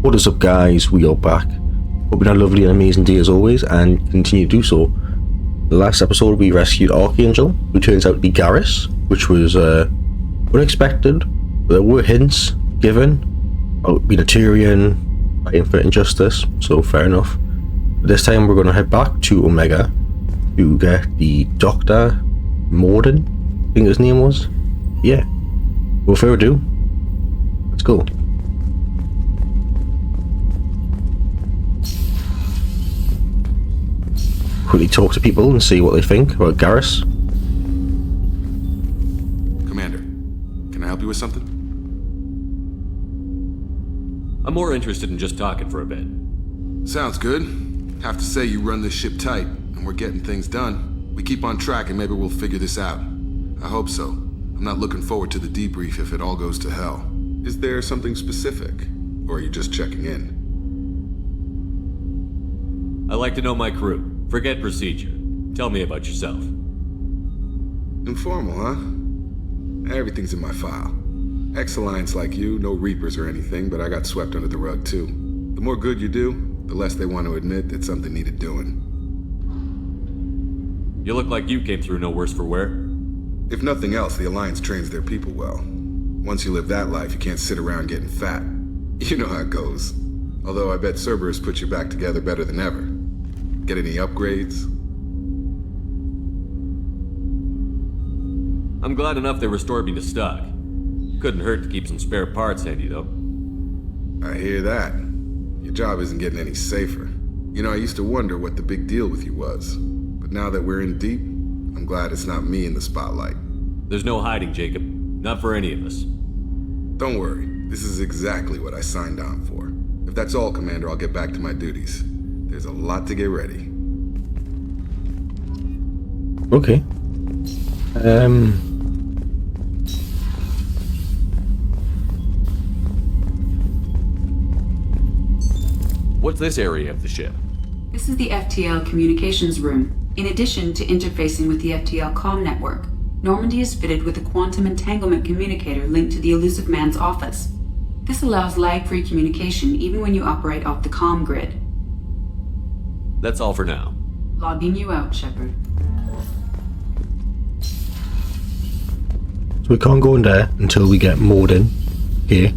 What is up, guys? We are back. Hope you had a lovely and amazing day as always, and continue to do so. The last episode we rescued Archangel, who turns out to be Garrus, which was unexpected. There were hints given about being a Tyrian, fighting for injustice, so fair enough. This time we're going to head back to Omega to get the Dr. Mordin, I think his name was. Yeah. Without further ado, let's go. Quickly talk to people and see what they think about Garrus. Commander, can I help you with something? I'm more interested in just talking for a bit. Sounds good. Have to say you run this ship tight, and we're getting things done. We keep on track and maybe we'll figure this out. I hope so. I'm not looking forward to the debrief if it all goes to hell. Is there something specific? Or are you just checking in? I like to know my crew. Forget procedure. Tell me about yourself. Informal, huh? Everything's in my file. Ex-Alliance like you, no Reapers or anything, but I got swept under the rug too. The more good you do, the less they want to admit that something needed doing. You look like you came through no worse for wear. If nothing else, the Alliance trains their people well. Once you live that life, you can't sit around getting fat. You know how it goes. Although I bet Cerberus put you back together better than ever. Get any upgrades? I'm glad enough they restored me to stock. Couldn't hurt to keep some spare parts handy, though. I hear that. Your job isn't getting any safer. You know, I used to wonder what the big deal with you was. But now that we're in deep, I'm glad it's not me in the spotlight. There's no hiding, Jacob. Not for any of us. Don't worry. This is exactly what I signed on for. If that's all, Commander, I'll get back to my duties. There's a lot to get ready. Okay. What's this area of the ship? This is the FTL communications room. In addition to interfacing with the FTL comm network, Normandy is fitted with a quantum entanglement communicator linked to the Elusive Man's office. This allows lag-free communication even when you operate off the comm grid. That's all for now. Logging you out, Shepard. So we can't go in there until we get Mordin here.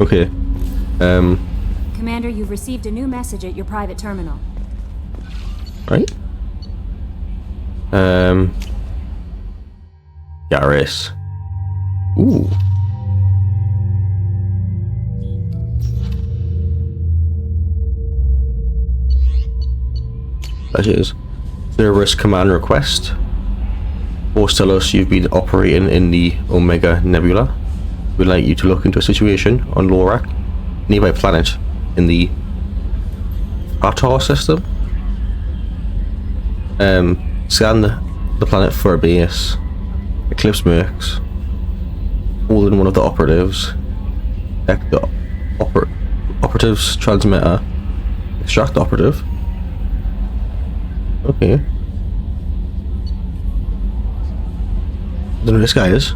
Okay. Commander, you've received a new message at your private terminal. Right. Garrus. Ooh. That is. Cerberus command request. Force tell us you've been operating in the Omega Nebula. We'd like you to look into a situation on Lorak, nearby planet in the Atar system. Scan the planet for a base. Eclipse Mercs. Hold in one of the operatives. Check the operative's transmitter. Extract the operative. Okay. I don't know who this guy is.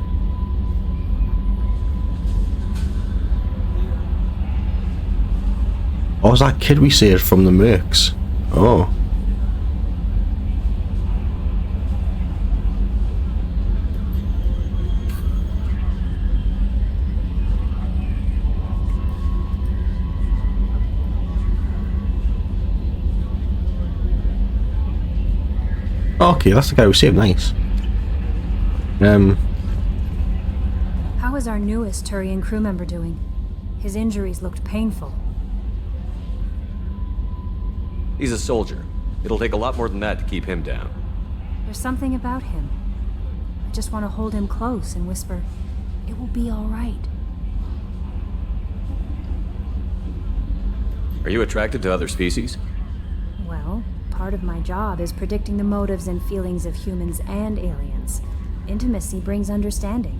Oh, it's that kid we saved from the Mercs. Oh. Okay, that's the guy we saved. Nice. How is our newest Turian crew member doing? His injuries looked painful. He's a soldier. It'll take a lot more than that to keep him down. There's something about him. I just want to hold him close and whisper, "It will be all right." Are you attracted to other species? Well, part of my job is predicting the motives and feelings of humans and aliens. Intimacy brings understanding.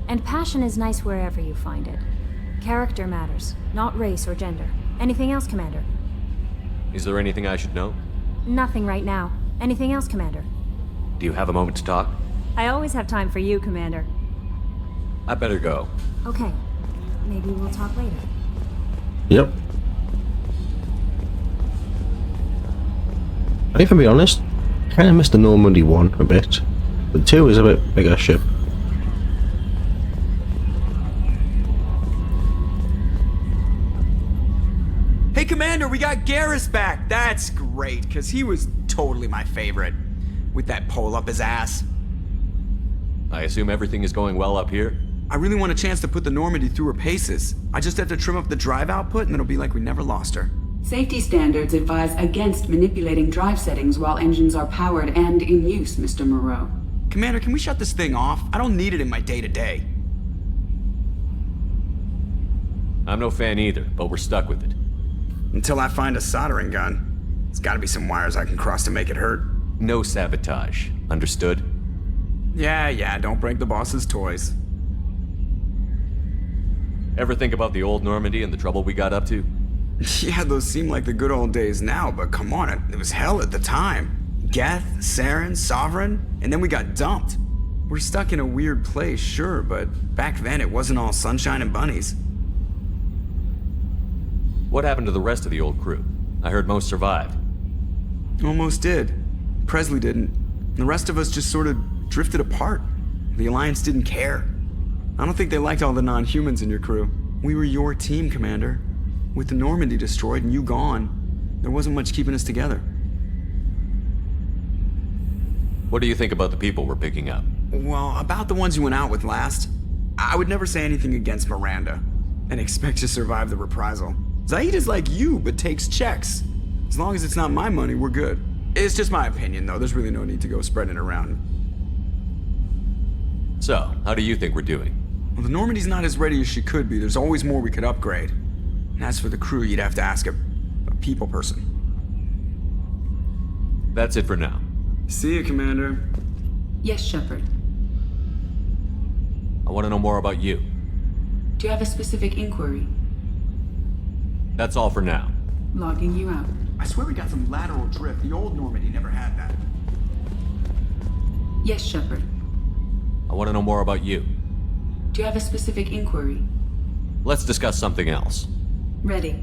And passion is nice wherever you find it. Character matters, not race or gender. Anything else, Commander? Is there anything I should know? Nothing right now. Anything else, Commander? Do you have a moment to talk? I always have time for you, Commander. I better go. Okay. Maybe we'll talk later. Yep. I think, if I'm being honest, I kind of missed the Normandy one a bit. But 2 is a bit bigger ship. Hey, Commander, we got Garrus back. That's great, because he was totally my favorite. With that pole up his ass. I assume everything is going well up here? I really want a chance to put the Normandy through her paces. I just have to trim up the drive output, and it'll be like we never lost her. Safety standards advise against manipulating drive settings while engines are powered and in use, Mr. Moreau. Commander, can we shut this thing off? I don't need it in my day-to-day. I'm no fan either, but we're stuck with it. Until I find a soldering gun. There's gotta be some wires I can cross to make it hurt. No sabotage. Understood? Yeah, don't break the boss's toys. Ever think about the old Normandy and the trouble we got up to? Yeah, those seem like the good old days now, but come on, it was hell at the time. Geth, Saren, Sovereign, and then we got dumped. We're stuck in a weird place, sure, but back then it wasn't all sunshine and bunnies. What happened to the rest of the old crew? I heard most survived. Almost did. Presley didn't. The rest of us just sort of drifted apart. The Alliance didn't care. I don't think they liked all the non-humans in your crew. We were your team, Commander. With the Normandy destroyed and you gone, there wasn't much keeping us together. What do you think about the people we're picking up? Well, about the ones you went out with last, I would never say anything against Miranda and expect to survive the reprisal. Zaid is like you, but takes checks. As long as it's not my money, we're good. It's just my opinion, though. There's really no need to go spreading it around. So, how do you think we're doing? Well, the Normandy's not as ready as she could be. There's always more we could upgrade. And as for the crew, you'd have to ask a people person. That's it for now. See you, Commander. Yes, Shepard. I want to know more about you. Do you have a specific inquiry? That's all for now. Logging you out. I swear we got some lateral drift. The old Normandy never had that. Yes, Shepard. I want to know more about you. Do you have a specific inquiry? Let's discuss something else. Ready.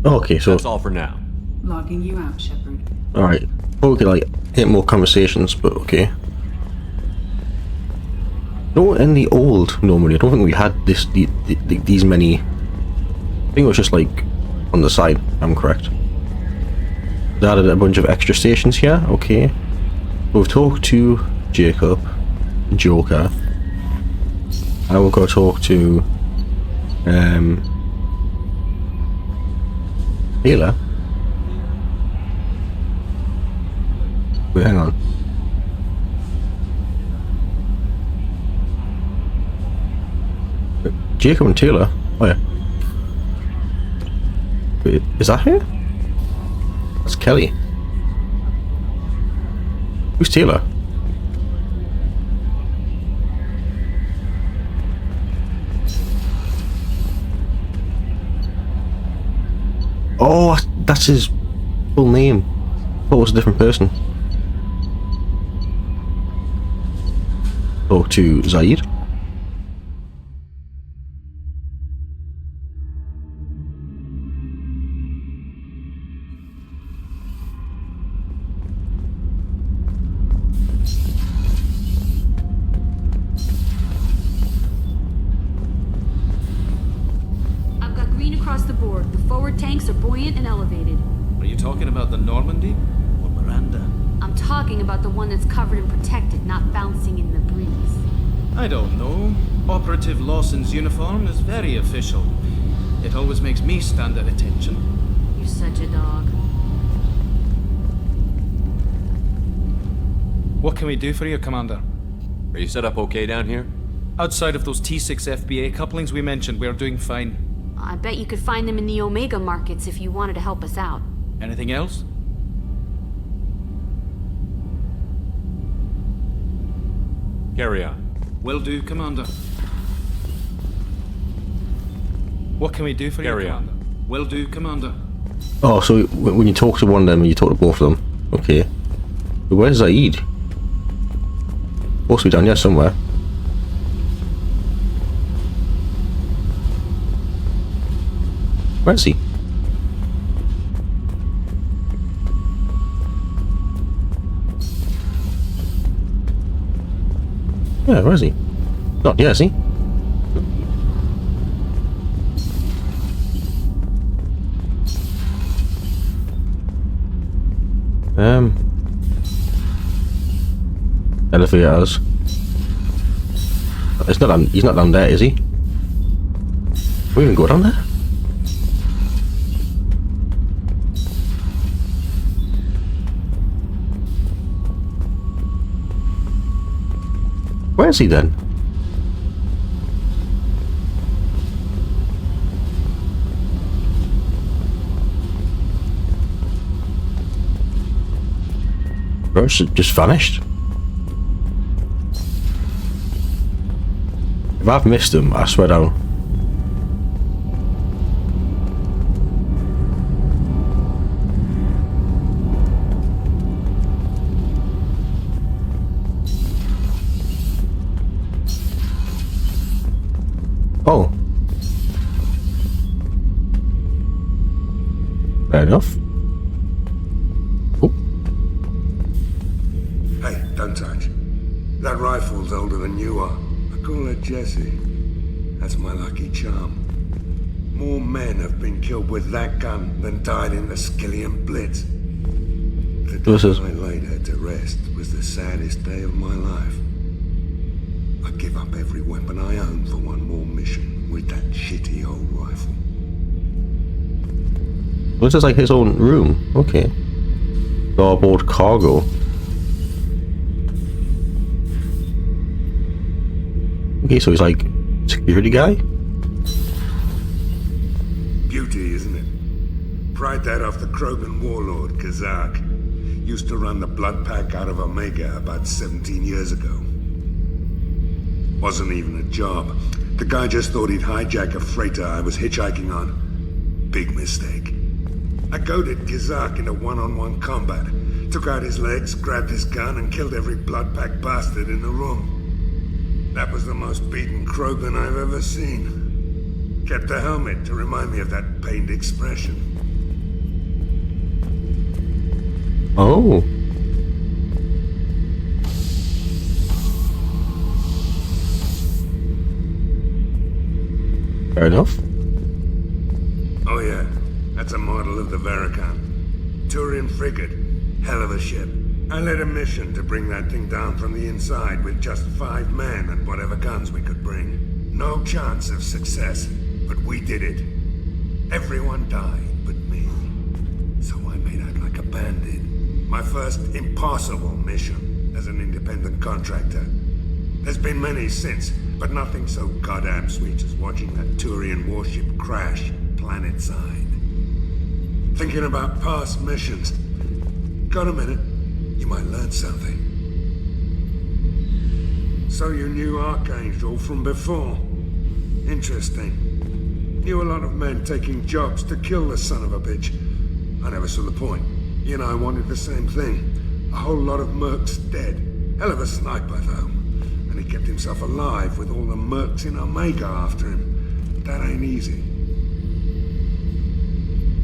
Okay, so That's all for now. Logging you out, Shepard. alright. Well, we could like hit more conversations, but okay. No, in the old Normandy, I don't think we had these many. I think it was just like on the side, if I'm correct. They added a bunch of extra stations here, okay. We've talked to Jacob, Joker. I will go talk to Taylor. Wait, hang on. Jacob and Taylor? Oh yeah. Wait, is that her? That's Kelly. Who's Taylor? Oh, that's his full name. I thought it was a different person. Talk to Zaid. I've got green across the board. The forward tanks are buoyant and elevated. Are you talking about the Normandy or Miranda? I'm talking about the one that's covered and protected, not bouncing in the breeze. I don't know. Operative Lawson's uniform is very official. It always makes me stand at attention. You're such a dog. What can we do for you, Commander? Are you set up okay down here? Outside of those T6 FBA couplings we mentioned, we're doing fine. I bet you could find them in the Omega markets if you wanted to help us out. Anything else? Carry on. Will do, Commander. What can we do for Carry you, on. Commander? Will do, Commander. Oh, so when you talk to one of them, you talk to both of them. Okay. But where's Zaid? Supposed to be down here somewhere. Where is he? Yeah, where is he? Not here, is he? Elevators. It's not down, he's not down there, is he? We can go down there? Where is he then? Bruce just vanished. If I've missed him, I swear down. Oh. Fair enough. Oh. Hey, don't touch. That rifle's older than you are. I call her Jessie. That's my lucky charm. More men have been killed with that gun than died in the Skillian Blitz. The day I laid her to rest was the saddest day of my life. I'd give up every weapon I own for one more mission with that shitty old rifle. This is like his own room. Okay. Starboard cargo. Okay, so he's like security guy? Beauty, isn't it? Pried that off the Krogan warlord, Kazak. Used to run the blood pack out of Omega about 17 years ago. Wasn't even a job. The guy just thought he'd hijack a freighter I was hitchhiking on. Big mistake. I goaded Kazak into one-on-one combat. Took out his legs, grabbed his gun, and killed every blood pack bastard in the room. That was the most beaten Krogan I've ever seen. Kept the helmet to remind me of that pained expression. Oh. Fair enough. Oh yeah, that's a model of the Verican. Turian frigate. Hell of a ship. I led a mission to bring that thing down from the inside with just 5 men and whatever guns we could bring. No chance of success, but we did it. Everyone died but me. So I made out like a bandit. My first impossible mission as an independent contractor. There's been many since, but nothing so goddamn sweet as watching that Turian warship crash planetside. Thinking about past missions. Got a minute? You might learn something. So you knew Archangel from before? Interesting. Knew a lot of men taking jobs to kill the son of a bitch. I never saw the point. You and I wanted the same thing. A whole lot of mercs dead. Hell of a sniper, though. And he kept himself alive with all the mercs in Omega after him. That ain't easy.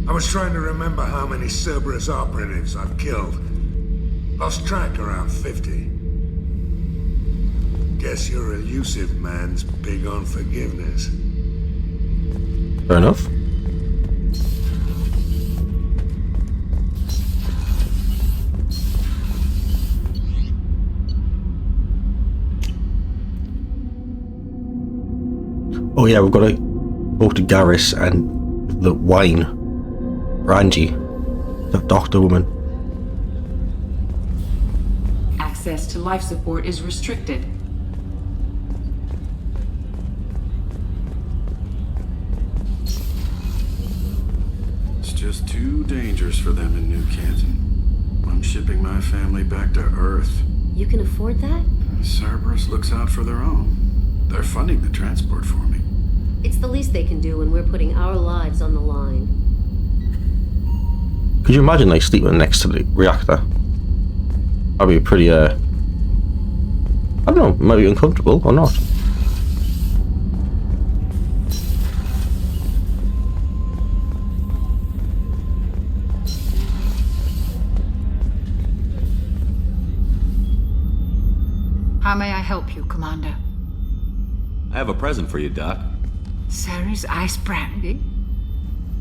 I was trying to remember how many Cerberus operatives I've killed. Lost track around 50. Guess your elusive man's big on forgiveness. Fair enough. Oh yeah, we've got to go to Garrus and the wine. Ranji, the doctor woman. Access to life support is restricted. It's just too dangerous for them in New Canton. I'm shipping my family back to Earth. You can afford that? Cerberus looks out for their own. They're funding the transport for me. It's the least they can do when we're putting our lives on the line. Could you imagine like sleeping next to the reactor? That'd be pretty I don't know, maybe uncomfortable or not. How may I help you, Commander? I have a present for you, Doc. Ceres ice brandy?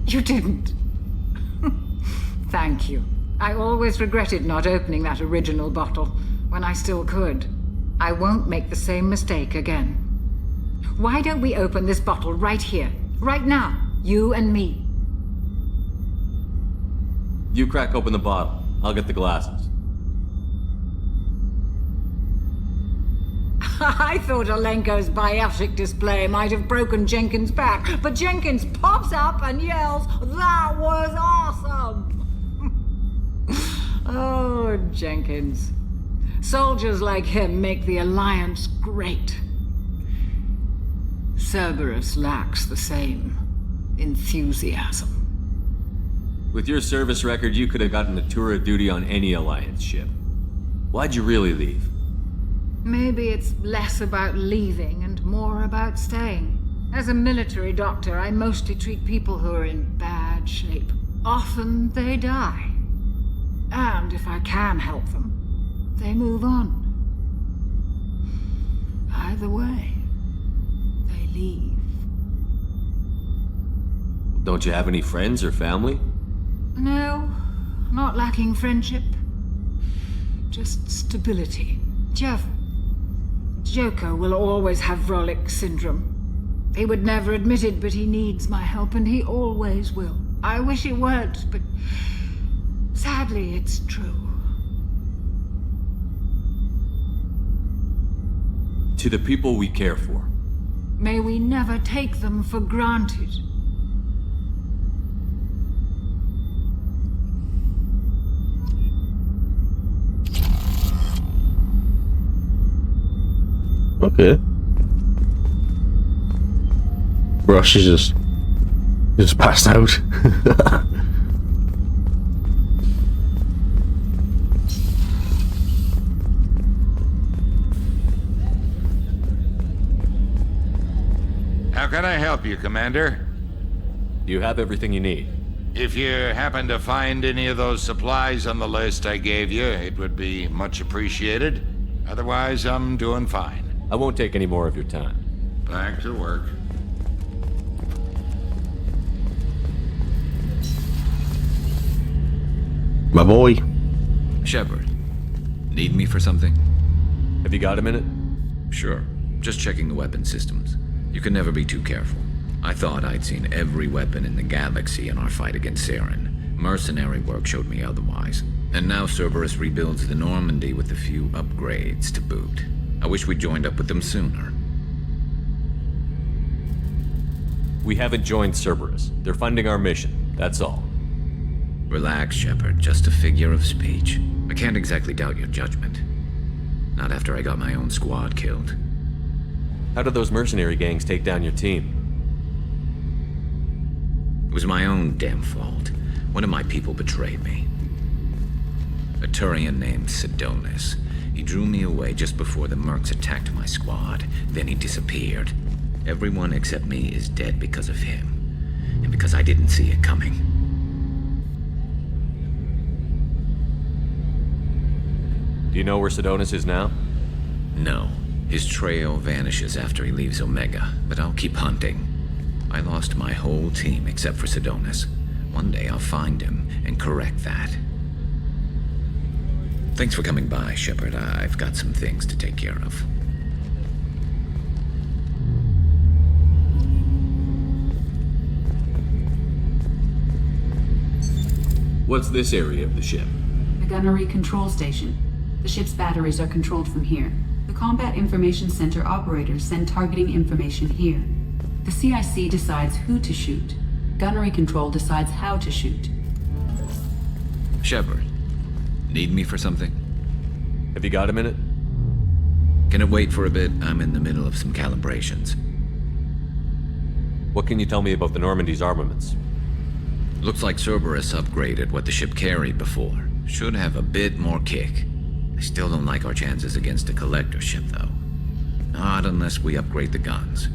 You didn't. Thank you. I always regretted not opening that original bottle when I still could. I won't make the same mistake again. Why don't we open this bottle right here, right now, you and me? You crack open the bottle. I'll get the glasses. I thought Alenko's biotic display might have broken Jenkins' back, but Jenkins pops up and yells, "That was awesome!" Oh, Jenkins. Soldiers like him make the Alliance great. Cerberus lacks the same enthusiasm. With your service record, you could have gotten a tour of duty on any Alliance ship. Why'd you really leave? Maybe it's less about leaving and more about staying. As a military doctor, I mostly treat people who are in bad shape. Often they die. And if I can help them, they move on. Either way, they leave. Don't you have any friends or family? No, not lacking friendship. Just stability. Joker will always have Vrolic syndrome. He would never admit it, but he needs my help, and he always will. I wish he weren't, but sadly, it's true. To the people we care for. May we never take them for granted. Okay. Rush is just passed out. How can I help you, Commander? You have everything you need. If you happen to find any of those supplies on the list I gave you, it would be much appreciated. Otherwise, I'm doing fine. I won't take any more of your time. Back to work. My boy. Shepard, need me for something? Have you got a minute? Sure. Just checking the weapon systems. You can never be too careful. I thought I'd seen every weapon in the galaxy in our fight against Saren. Mercenary work showed me otherwise. And now Cerberus rebuilds the Normandy with a few upgrades to boot. I wish we'd joined up with them sooner. We haven't joined Cerberus. They're funding our mission, that's all. Relax, Shepard. Just a figure of speech. I can't exactly doubt your judgment. Not after I got my own squad killed. How did those mercenary gangs take down your team? It was my own damn fault. One of my people betrayed me. A Turian named Sidonis. He drew me away just before the Mercs attacked my squad. Then he disappeared. Everyone except me is dead because of him. And because I didn't see it coming. Do you know where Sidonis is now? No. His trail vanishes after he leaves Omega, but I'll keep hunting. I lost my whole team except for Sidonis. One day I'll find him and correct that. Thanks for coming by, Shepard. I've got some things to take care of. What's this area of the ship? The gunnery control station. The ship's batteries are controlled from here. The Combat Information Center operators send targeting information here. The CIC decides who to shoot. Gunnery control decides how to shoot. Shepard, need me for something? Have you got a minute? Can it wait for a bit? I'm in the middle of some calibrations. What can you tell me about the Normandy's armaments? Looks like Cerberus upgraded what the ship carried before. Should have a bit more kick. I still don't like our chances against a collector ship, though. Not unless we upgrade the guns.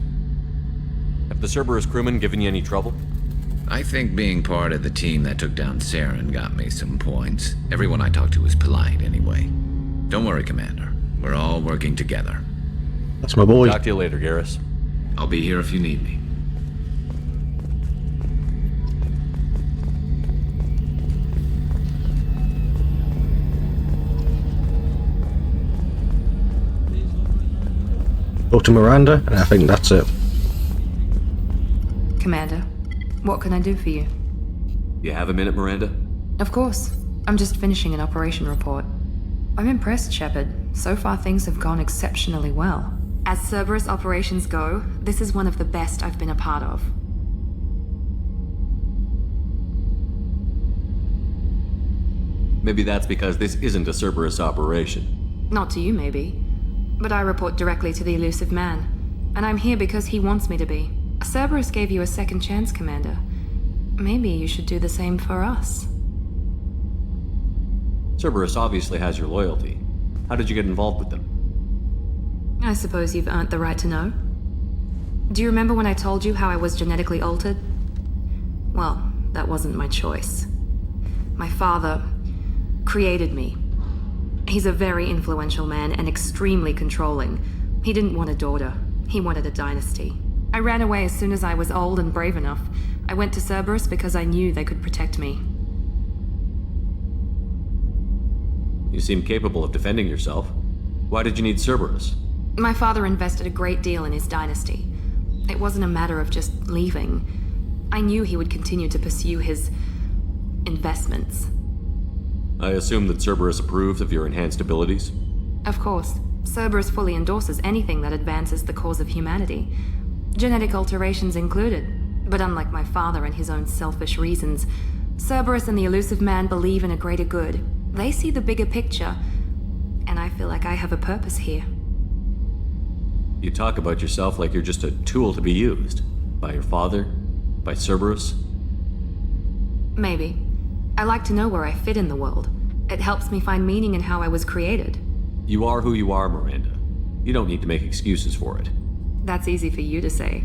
Have the Cerberus crewmen given you any trouble? I think being part of the team that took down Saren got me some points. Everyone I talked to was polite, anyway. Don't worry, Commander. We're all working together. That's my boy. Talk to you later, Garrus. I'll be here if you need me. Go to Miranda, and I think that's it. Commander, what can I do for you? You have a minute, Miranda? Of course. I'm just finishing an operation report. I'm impressed, Shepard. So far things have gone exceptionally well. As Cerberus operations go, this is one of the best I've been a part of. Maybe that's because this isn't a Cerberus operation. Not to you, maybe. But I report directly to the elusive man. And I'm here because he wants me to be. Cerberus gave you a second chance, Commander. Maybe you should do the same for us. Cerberus obviously has your loyalty. How did you get involved with them? I suppose you've earned the right to know. Do you remember when I told you how I was genetically altered? Well, that wasn't my choice. My father created me. He's a very influential man and extremely controlling. He didn't want a daughter. He wanted a dynasty. I ran away as soon as I was old and brave enough. I went to Cerberus because I knew they could protect me. You seem capable of defending yourself. Why did you need Cerberus? My father invested a great deal in his dynasty. It wasn't a matter of just leaving. I knew he would continue to pursue his investments. I assume that Cerberus approves of your enhanced abilities? Of course. Cerberus fully endorses anything that advances the cause of humanity. Genetic alterations included. But unlike my father and his own selfish reasons, Cerberus and the elusive man believe in a greater good. They see the bigger picture, and I feel like I have a purpose here. You talk about yourself like you're just a tool to be used. By your father? By Cerberus? Maybe. I like to know where I fit in the world. It helps me find meaning in how I was created. You are who you are, Miranda. You don't need to make excuses for it. That's easy for you to say.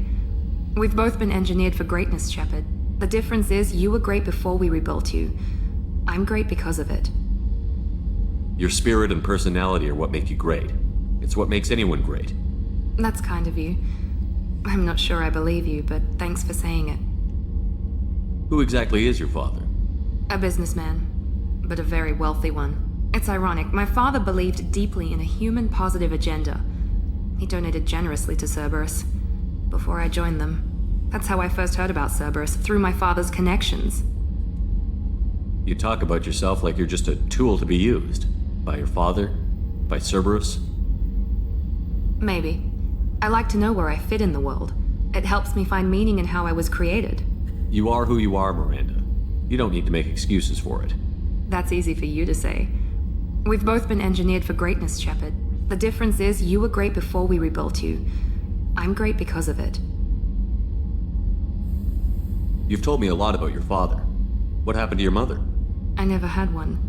We've both been engineered for greatness, Shepard. The difference is you were great before we rebuilt you. I'm great because of it. Your spirit and personality are what make you great. It's what makes anyone great. That's kind of you. I'm not sure I believe you, but thanks for saying it. Who exactly is your father? A businessman, but a very wealthy one. It's ironic, my father believed deeply in a human-positive agenda. He donated generously to Cerberus before I joined them. That's how I first heard about Cerberus, through my father's connections. You talk about yourself like you're just a tool to be used. By your father? By Cerberus? Maybe. I like to know where I fit in the world. It helps me find meaning in how I was created. You are who you are, Miranda. You don't need to make excuses for it. That's easy for you to say. We've both been engineered for greatness, Shepard. The difference is you were great before we rebuilt you. I'm great because of it. You've told me a lot about your father. What happened to your mother? I never had one.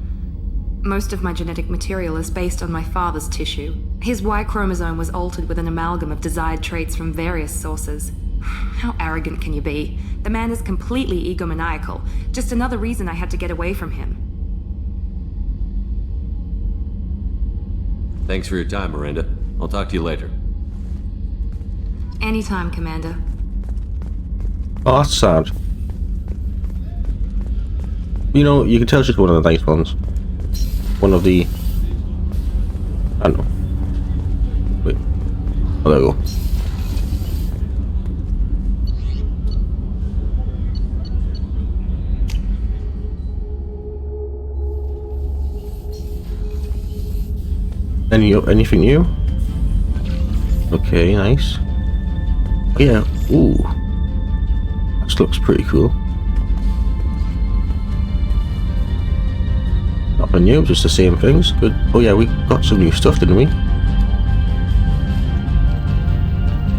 Most of my genetic material is based on my father's tissue. His Y chromosome was altered with an amalgam of desired traits from various sources. How arrogant can you be? The man is completely egomaniacal. Just another reason I had to get away from him. Thanks for your time, Miranda. I'll talk to you later. Anytime, Commander. Oh, that's sad. You know, you can tell she's one of the nice ones. One of the... I don't know. Wait. Oh, there we go. Anything new? Okay, nice. Oh, yeah. Ooh. This looks pretty cool. Nothing new, just the same things. Good. Oh yeah, we got some new stuff, didn't we?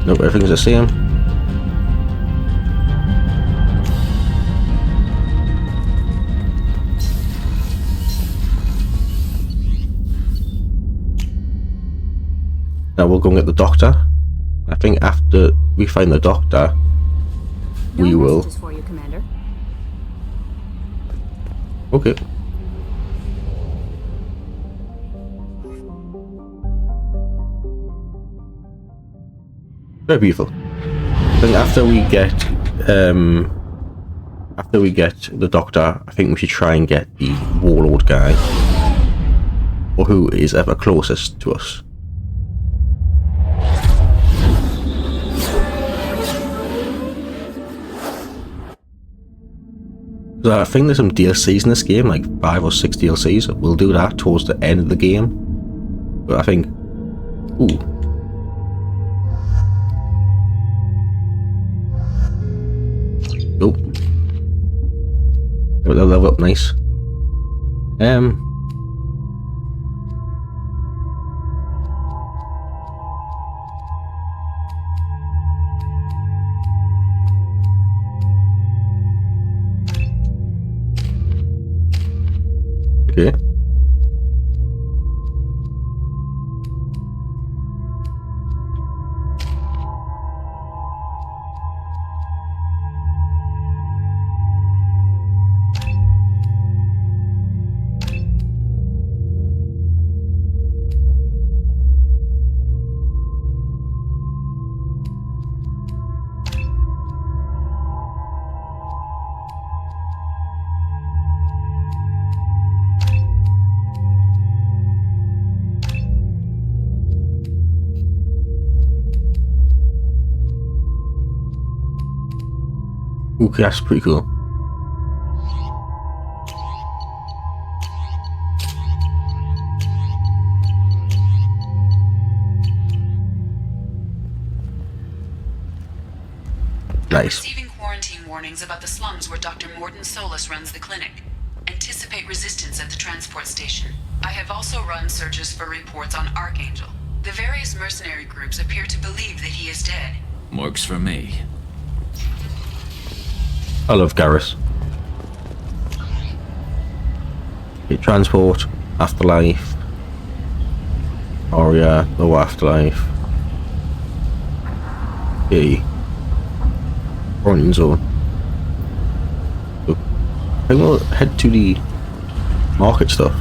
Nope, everything's the same. Now we'll go and get the doctor. I think after we find the doctor, we will. Messages for you, Commander. Okay. Very beautiful. I think after we get the Doctor, I think we should try and get the Warlord guy, or who is ever closest to us. I think there's some DLCs in this game, like 5 or 6 DLCs. We'll do that towards the end of the game. But I think... Ooh. Oh. Level up nice. Okay. Okay, that's pretty cool. Nice. Receiving quarantine warnings about the slums where Dr. Mordin Solus runs the clinic. Anticipate resistance at the transport station. I have also run searches for reports on Archangel. The various mercenary groups appear to believe that he is dead. Works for me. I love Garrus. Okay, transport, afterlife, Aria, no afterlife. Okay. Quarantine zone. So, I think we'll head to the market stuff.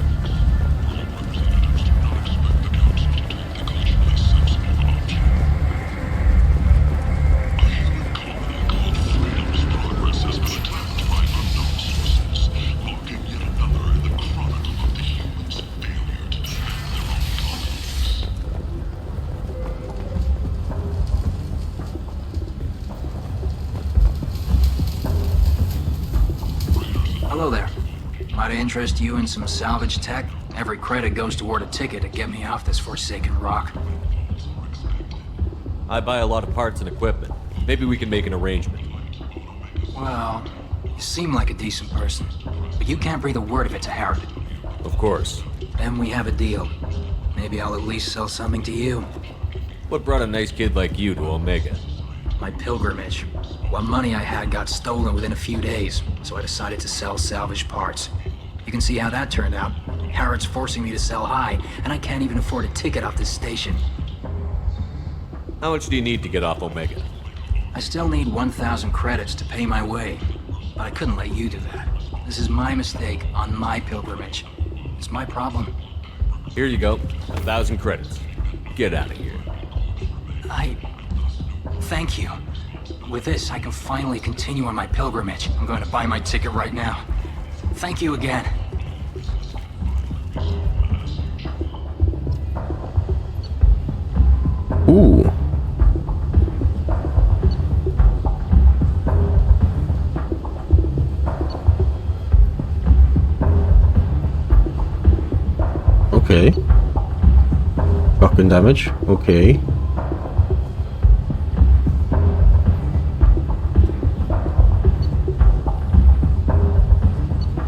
Hello there. Might interest you in some salvage tech? Every credit goes toward a ticket to get me off this forsaken rock. I buy a lot of parts and equipment. Maybe we can make an arrangement. Well, you seem like a decent person, but you can't breathe a word of it to Harrod. Of course. Then we have a deal. Maybe I'll at least sell something to you. What brought a nice kid like you to Omega? My pilgrimage. What money I had got stolen within a few days, so I decided to sell salvaged parts. You can see how that turned out. Harrod's forcing me to sell high, and I can't even afford a ticket off this station. How much do you need to get off Omega? I still need 1,000 credits to pay my way, but I couldn't let you do that. This is my mistake on my pilgrimage. It's my problem. Here you go. 1,000 credits. Get out of here. Thank you. With this, I can finally continue on my pilgrimage. I'm going to buy my ticket right now. Thank you again. Ooh. Okay. Shotgun damage. Okay.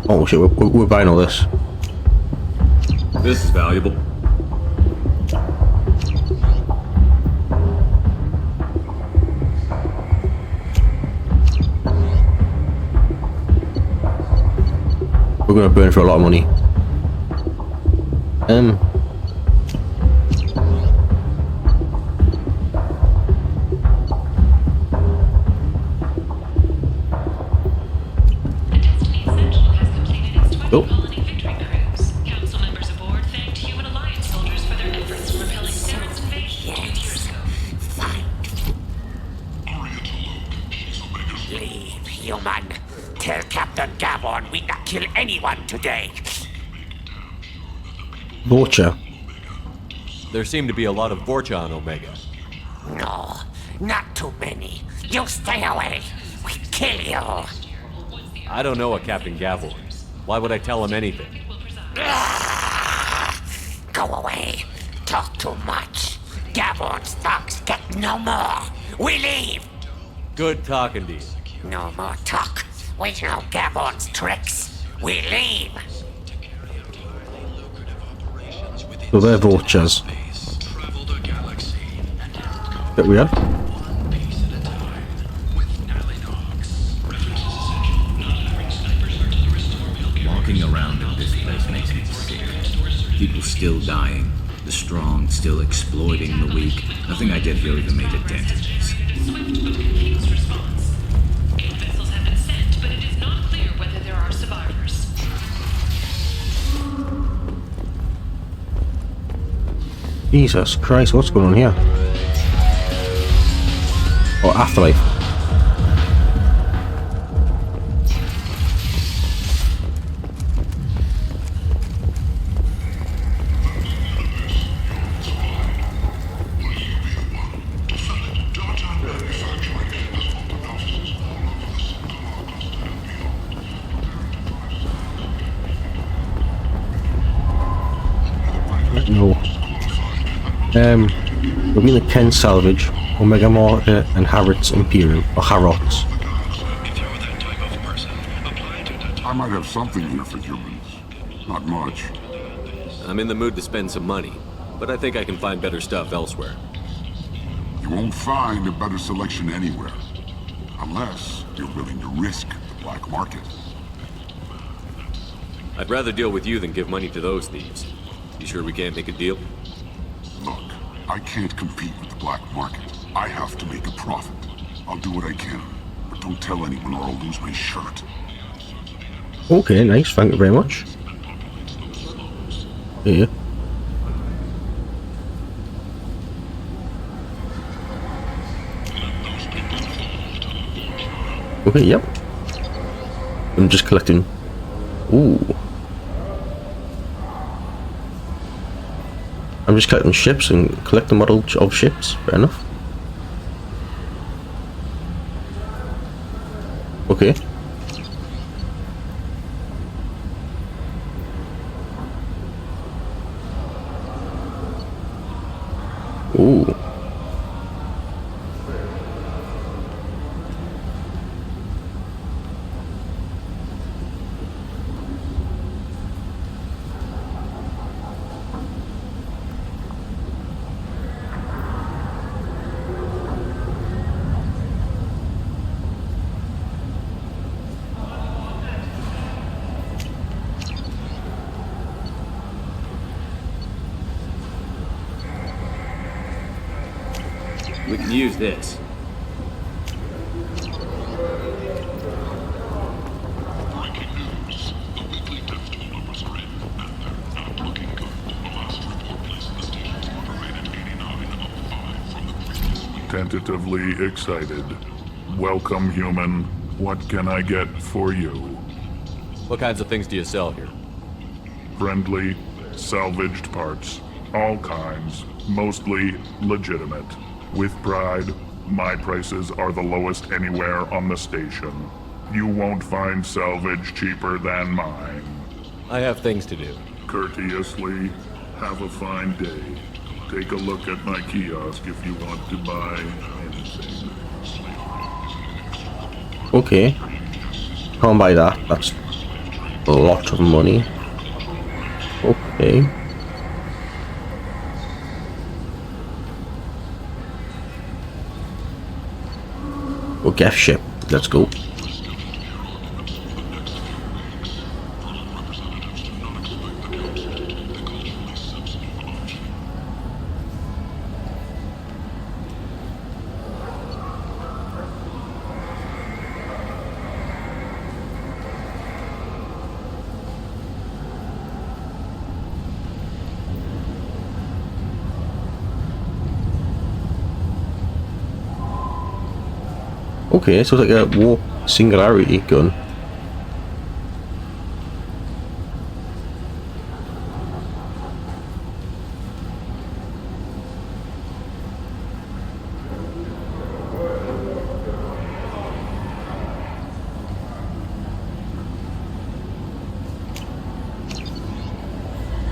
Oh shit, we're buying all this. This is valuable. We're gonna burn for a lot of money. Oh. Council members aboard thanked human alliance soldiers for their efforts in repelling Terran's invasion 2 years ago. human. Tell Captain Gavon we not kill anyone today. Vorcha. There seem to be a lot of Vorcha on Omega. No, not too many. You stay away. We kill you. I don't know a Captain Gavon. Why would I tell him anything? Go away. Talk too much. Gavon's thugs get no more. We leave. Good talking to you. No more talk. We know Gavon's tricks. We leave. So they're Vorchas. Bit weird. Walking around in this place makes me sick. People still dying. The strong still exploiting the weak. Nothing I did here even made a dent in this. Vessels have been sent, but it is not clear whether there are survivors. Jesus Christ, what's going on here? Oh, Afterlife. No. We'll be in the Ken Salvage, Omega Market, and Harrods Imperium, or Harrods. I might have something here for humans. Not much. I'm in the mood to spend some money, but I think I can find better stuff elsewhere. You won't find a better selection anywhere. Unless you're willing to risk the black market. I'd rather deal with you than give money to those thieves. You sure we can't make a deal? Look, I can't compete with the black market. I have to make a profit. I'll do what I can, but don't tell anyone or I'll lose my shirt. Okay, nice, thank you very much. Yeah. Okay, yep. I'm just collecting. Ooh. I'm just collecting ships and collect the model of ships. Fair enough. Okay. Ooh. We can use this. Tentatively excited. Welcome, human. What can I get for you? What kinds of things do you sell here? Friendly, salvaged parts. All kinds. Mostly legitimate. With pride, my prices are the lowest anywhere on the station. You won't find salvage cheaper than mine. I have things to do. Courteously, have a fine day. Take a look at my kiosk if you want to buy anything. Okay. Can't buy that. That's a lot of money. Okay. Oh, Geth ship. Let's go. Okay, so it's like a warp singularity gun.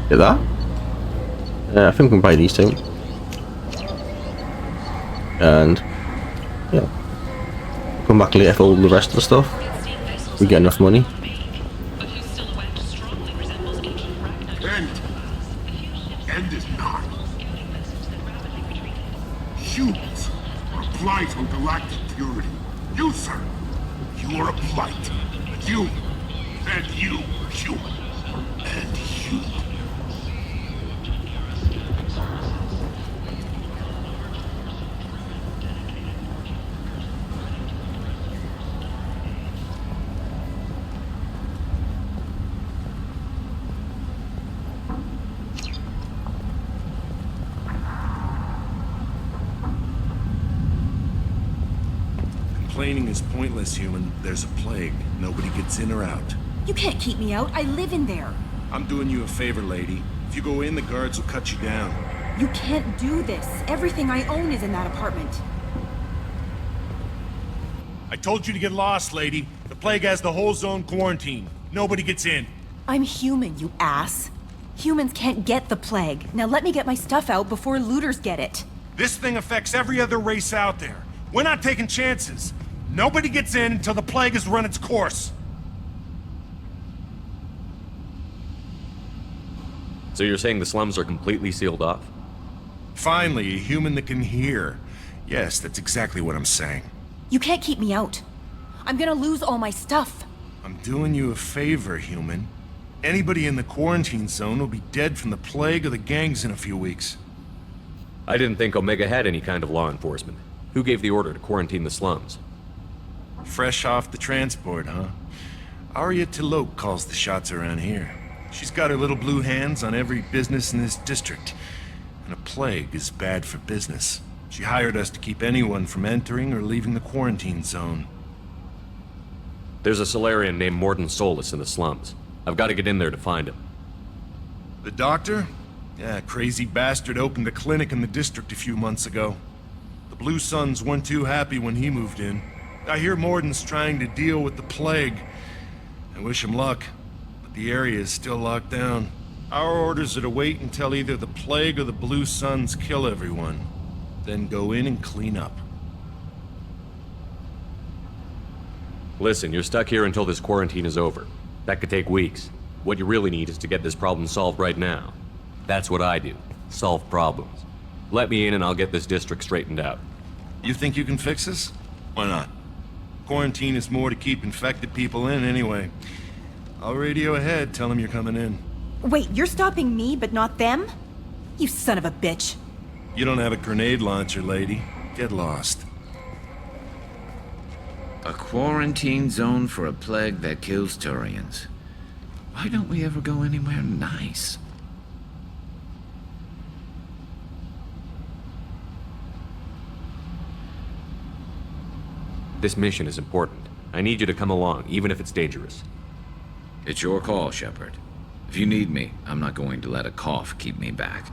Get that? I think we can buy these two. And yeah, come back later for all the rest of the stuff. We get enough money. End is not. Humans are a blight on galactic purity. You, sir, you are a blight. You, and you are human. And you. Complaining is pointless, human. There's a plague. Nobody gets in or out. You can't keep me out. I live in there. I'm doing you a favor, lady. If you go in, the guards will cut you down. You can't do this. Everything I own is in that apartment. I told you to get lost, lady. The plague has the whole zone quarantined. Nobody gets in. I'm human, you ass. Humans can't get the plague. Now let me get my stuff out before looters get it. This thing affects every other race out there. We're not taking chances. Nobody gets in until the plague has run its course. So you're saying the slums are completely sealed off? Finally, a human that can hear. Yes, that's exactly what I'm saying. You can't keep me out. I'm gonna lose all my stuff. I'm doing you a favor, human. Anybody in the quarantine zone will be dead from the plague or the gangs in a few weeks. I didn't think Omega had any kind of law enforcement. Who gave the order to quarantine the slums? Fresh off the transport, huh? Arya Tilok calls the shots around here. She's got her little blue hands on every business in this district. And a plague is bad for business. She hired us to keep anyone from entering or leaving the quarantine zone. There's a Solarian named Mordin Solus in the slums. I've got to get in there to find him. The doctor? Yeah, crazy bastard opened a clinic in the district a few months ago. The Blue Suns weren't too happy when he moved in. I hear Mordin's trying to deal with the plague. I wish him luck, but the area is still locked down. Our orders are to wait until either the plague or the Blue Suns kill everyone. Then go in and clean up. Listen, you're stuck here until this quarantine is over. That could take weeks. What you really need is to get this problem solved right now. That's what I do. Solve problems. Let me in and I'll get this district straightened out. You think you can fix this? Why not? Quarantine is more to keep infected people in anyway. I'll radio ahead, tell them you're coming in. Wait, you're stopping me, but not them? You son of a bitch. You don't have a grenade launcher, lady. Get lost. A quarantine zone for a plague that kills Turians. Why don't we ever go anywhere nice? This mission is important. I need you to come along, even if it's dangerous. It's your call, Shepard. If you need me, I'm not going to let a cough keep me back.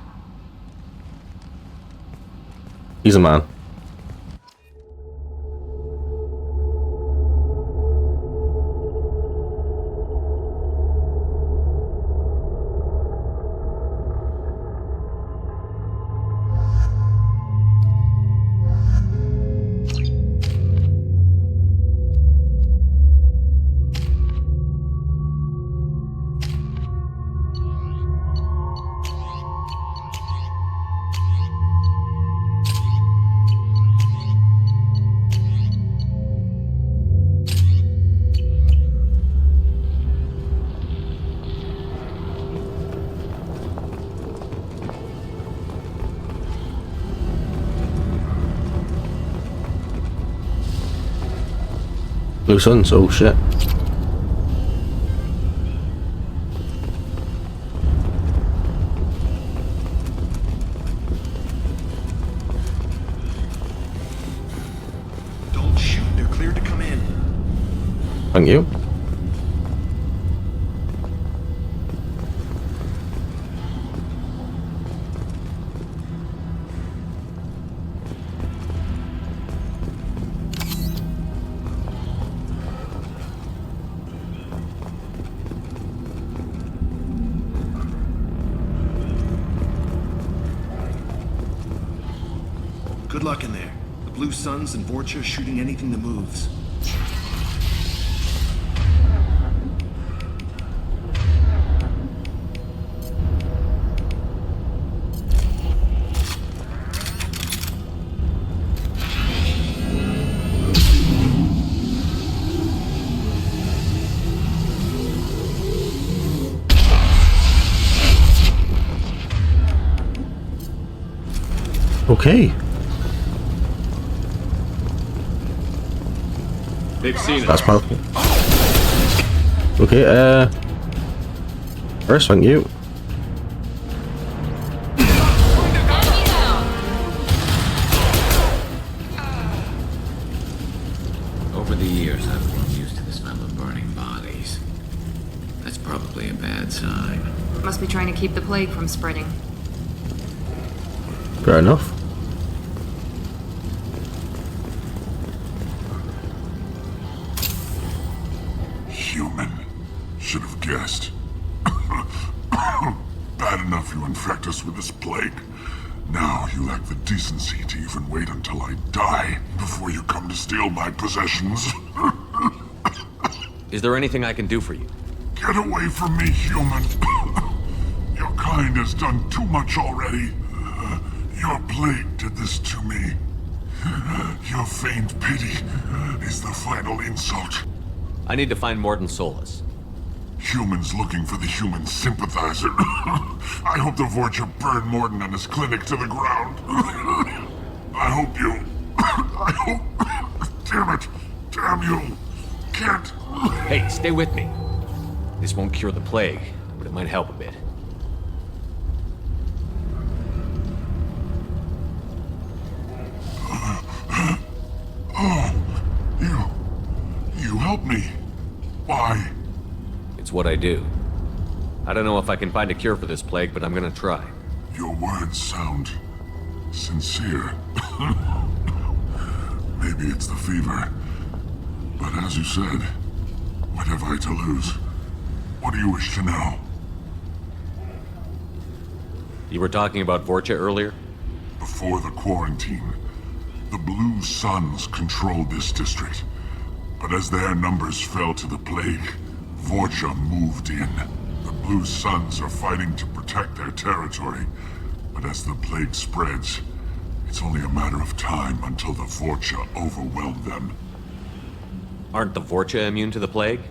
He's a man. Blue Suns, oh shit. Don't shoot, they're clear Thank you. Good luck in there. The Blue Suns and Vorcha shooting anything that moves. Okay. They've seen That's it. powerful. Okay, first, thank you. Over the years, I've grown used to the smell of burning bodies. That's probably a bad sign. Must be trying to keep the plague from spreading. Fair enough. Human. Should have guessed. Bad enough you infect us with this plague. Now you lack the decency to even wait until I die before you come to steal my possessions. Is there anything I can do for you? Get away from me, human. Your kind has done too much already. Your plague did this to me. Your feigned pity is the final insult. I need to find Mordin Solus. Humans looking for the human sympathizer. I hope the Vorcha burn Mordin and his clinic to the ground. I hope you... I hope... Damn it. Damn you. Can't... Hey, stay with me. This won't cure the plague, but it might help a bit. Oh, you help me. Why? It's what I do. I don't know if I can find a cure for this plague, but I'm gonna try. Your words sound sincere. Maybe it's the fever. But as you said, what have I to lose? What do you wish to know? You were talking about Vorcha earlier? Before the quarantine, the Blue Suns controlled this district. But as their numbers fell to the plague, Vorcha moved in. The Blue Suns are fighting to protect their territory. But as the plague spreads, it's only a matter of time until the Vorcha overwhelm them. Aren't the Vorcha immune to the plague?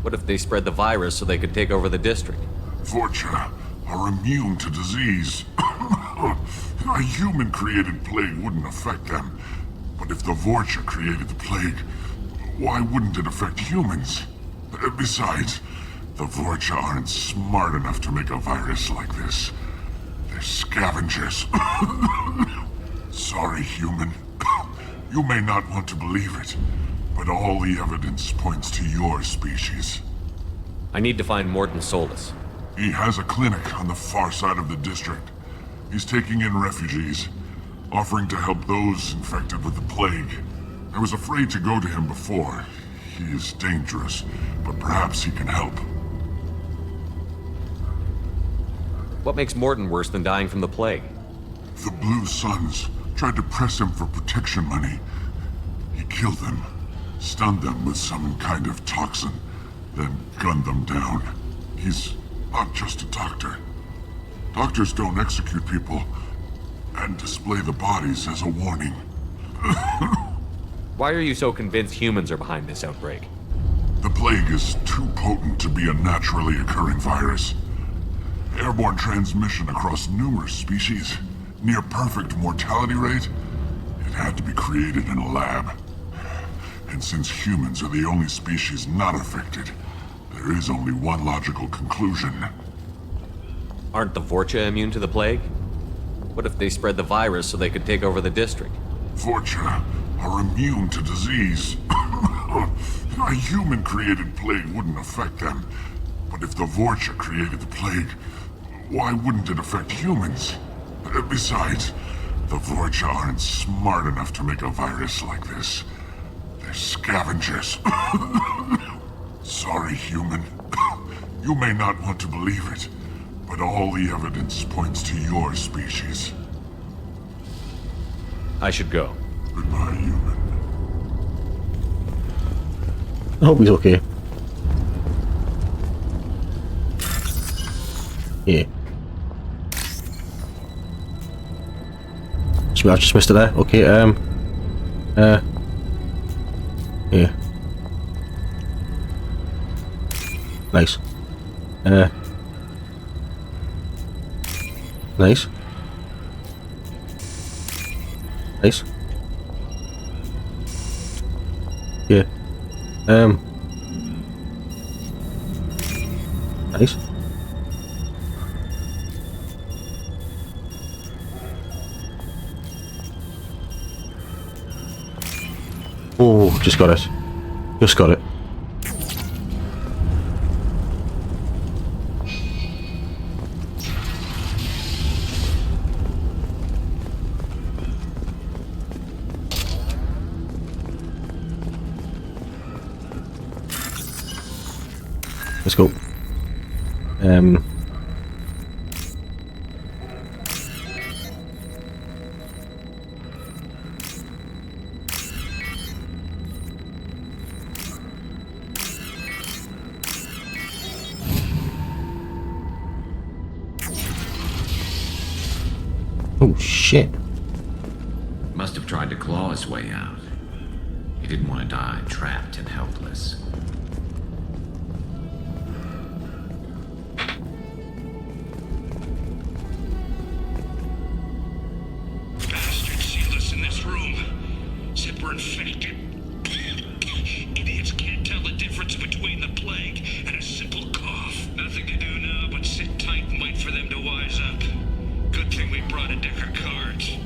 What if they spread the virus so they could take over the district? Vorcha are immune to disease. A human-created plague wouldn't affect them. But if the Vorcha created the plague, why wouldn't it affect humans? Besides, the Vorcha aren't smart enough to make a virus like this. They're scavengers. Sorry, human. You may not want to believe it, but all the evidence points to your species. I need to find Mordin Solus. He has a clinic on the far side of the district. He's taking in refugees, offering to help those infected with the plague. I was afraid to go to him before. He is dangerous, but perhaps he can help. What makes Mordin worse than dying from the plague? The Blue Suns tried to press him for protection money. He killed them, stunned them with some kind of toxin, then gunned them down. He's not just a doctor. Doctors don't execute people and display the bodies as a warning. Why are you so convinced humans are behind this outbreak? The plague is too potent to be a naturally occurring virus. Airborne transmission across numerous species, near perfect mortality rate. It had to be created in a lab. And since humans are the only species not affected, there is only one logical conclusion. Aren't the Vorcha immune to the plague? What if they spread the virus so they could take over the district? Vorcha are immune to disease. A human-created plague wouldn't affect them. But if the Vorcha created the plague, why wouldn't it affect humans? Besides, the Vorcha aren't smart enough to make a virus like this. They're scavengers. Sorry, human. You may not want to believe it, but all the evidence points to your species. I should go. Goodbye, human. I hope he's okay. Yeah. I just missed it there. Okay, yeah. Nice. Nice. Nice. Yeah. Nice. Oh, just got it. Just got it. Let's go. Oh shit. Must have tried to claw his way out. He didn't want to die trapped and helpless. Bastards sealed us in this room. Said we're infected. Idiots can't tell the difference between the plague and a simple cough. Nothing to do now but sit tight and wait for them to wise up. Good thing we brought a deck of cards.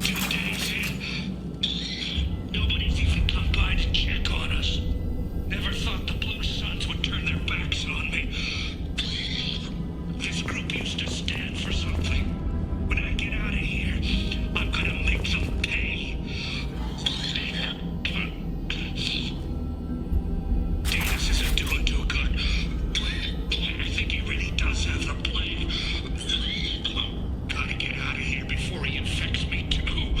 2 days in. Nobody's even come by to check on us. Never thought the Blue Suns would turn their backs on me. This group used to stand for something. When I get out of here, I'm gonna make them pay. Davis isn't doing too good. I think he really does have the plague. Gotta get out of here before he infects me too.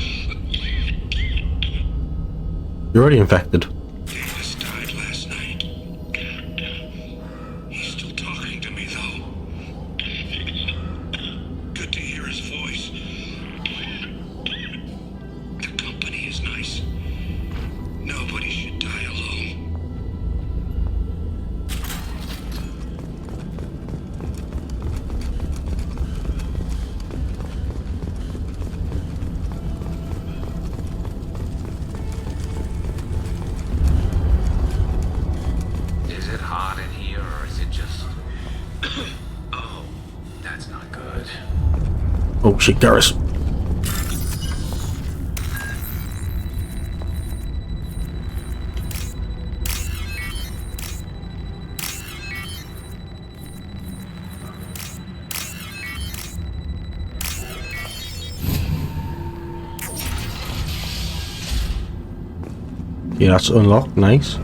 You're already infected. Davis died last night. He's still talking to me though. Good to hear his voice. The company is nice. Nobody should die alone. Is it hot in here, or is it just... Oh, that's not good. Oh shit, Garrus. Yeah, that's unlocked. Nice.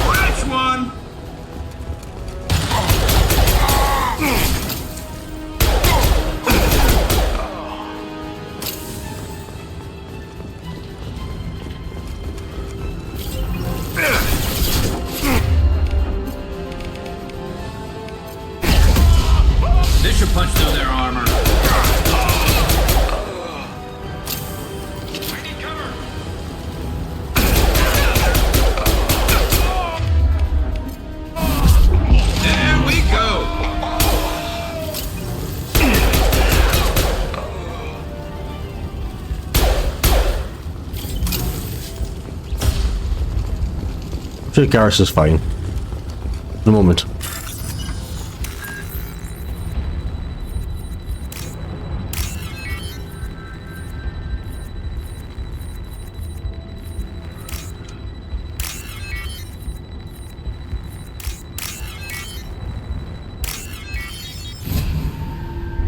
Which one? sure Garrus is fine. In a moment.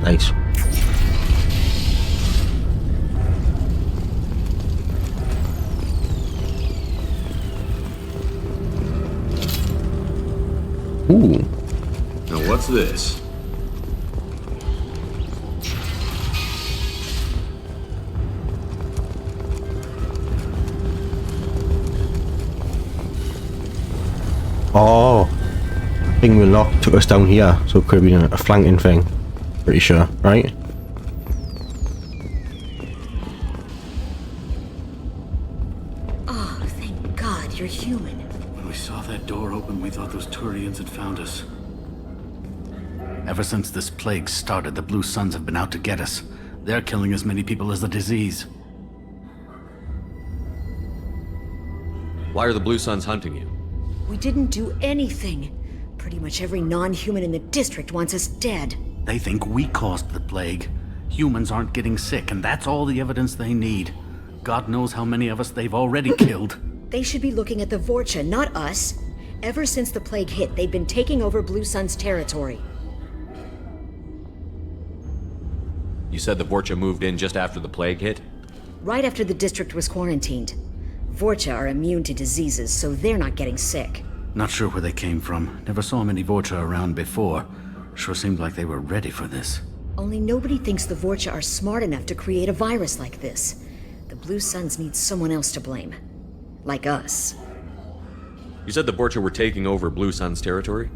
Nice. Ooh. Now what's this? Oh. Thing we unlocked took us down here, so it could have been a flanking thing. Pretty sure, right? Oh, thank God you're human. When we saw that door open, we thought those Turians had found us. Ever since this plague started, the Blue Suns have been out to get us. They're killing as many people as the disease. Why are the Blue Suns hunting you? We didn't do anything. Pretty much every non-human in the district wants us dead. They think we caused the plague. Humans aren't getting sick, and that's all the evidence they need. God knows how many of us they've already killed. They should be looking at the Vorcha, not us. Ever since the plague hit, they've been taking over Blue Sun's territory. You said the Vorcha moved in just after the plague hit? Right after the district was quarantined. Vorcha are immune to diseases, so they're not getting sick. Not sure where they came from. Never saw many Vorcha around before. Sure seemed like they were ready for this. Only nobody thinks the Vorcha are smart enough to create a virus like this. The Blue Suns need someone else to blame. Like us. You said the Vorcha were taking over Blue Sun's territory?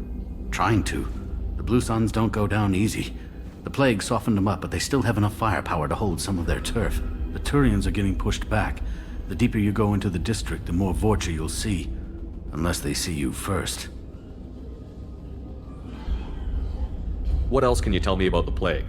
Trying to. The Blue Suns don't go down easy. The plague softened them up, but they still have enough firepower to hold some of their turf. The Turians are getting pushed back. The deeper you go into the district, the more Vorcha you'll see. Unless they see you first. What else can you tell me about the plague?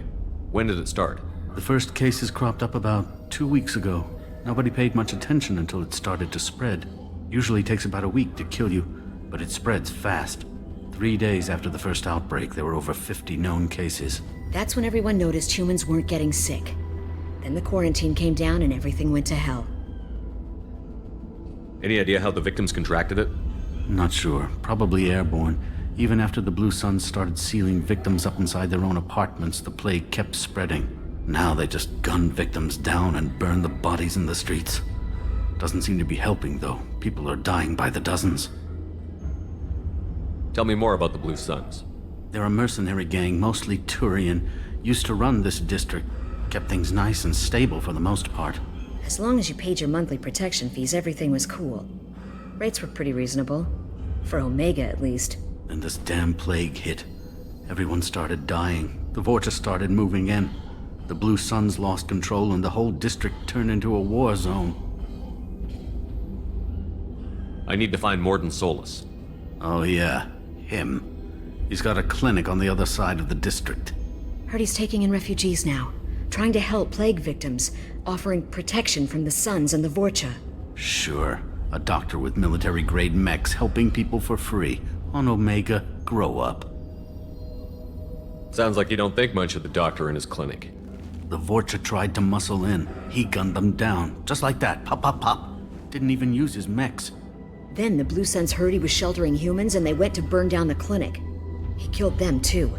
When did it start? The first cases cropped up about 2 weeks ago. Nobody paid much attention until it started to spread. Usually takes about a week to kill you, but it spreads fast. 3 days after the first outbreak, there were over 50 known cases. That's when everyone noticed humans weren't getting sick. Then the quarantine came down and everything went to hell. Any idea how the victims contracted it? Not sure. Probably airborne. Even after the Blue Suns started sealing victims up inside their own apartments, the plague kept spreading. Now they just gun victims down and burn the bodies in the streets. Doesn't seem to be helping, though. People are dying by the dozens. Tell me more about the Blue Suns. They're a mercenary gang, mostly Turian. Used to run this district. Kept things nice and stable for the most part. As long as you paid your monthly protection fees, everything was cool. Rates were pretty reasonable. For Omega, at least. Then this damn plague hit. Everyone started dying. The Vorcha started moving in. The Blue Suns lost control and the whole district turned into a war zone. I need to find Mordin Solus. Oh yeah, him. He's got a clinic on the other side of the district. Heard he's taking in refugees now. Trying to help plague victims. Offering protection from the Suns and the Vorcha. Sure. A doctor with military-grade mechs helping people for free. On Omega, grow up. Sounds like you don't think much of the doctor in his clinic. The Vorcha tried to muscle in. He gunned them down. Just like that. Pop, pop, pop. Didn't even use his mechs. Then the Blue Suns heard he was sheltering humans and they went to burn down the clinic. He killed them too.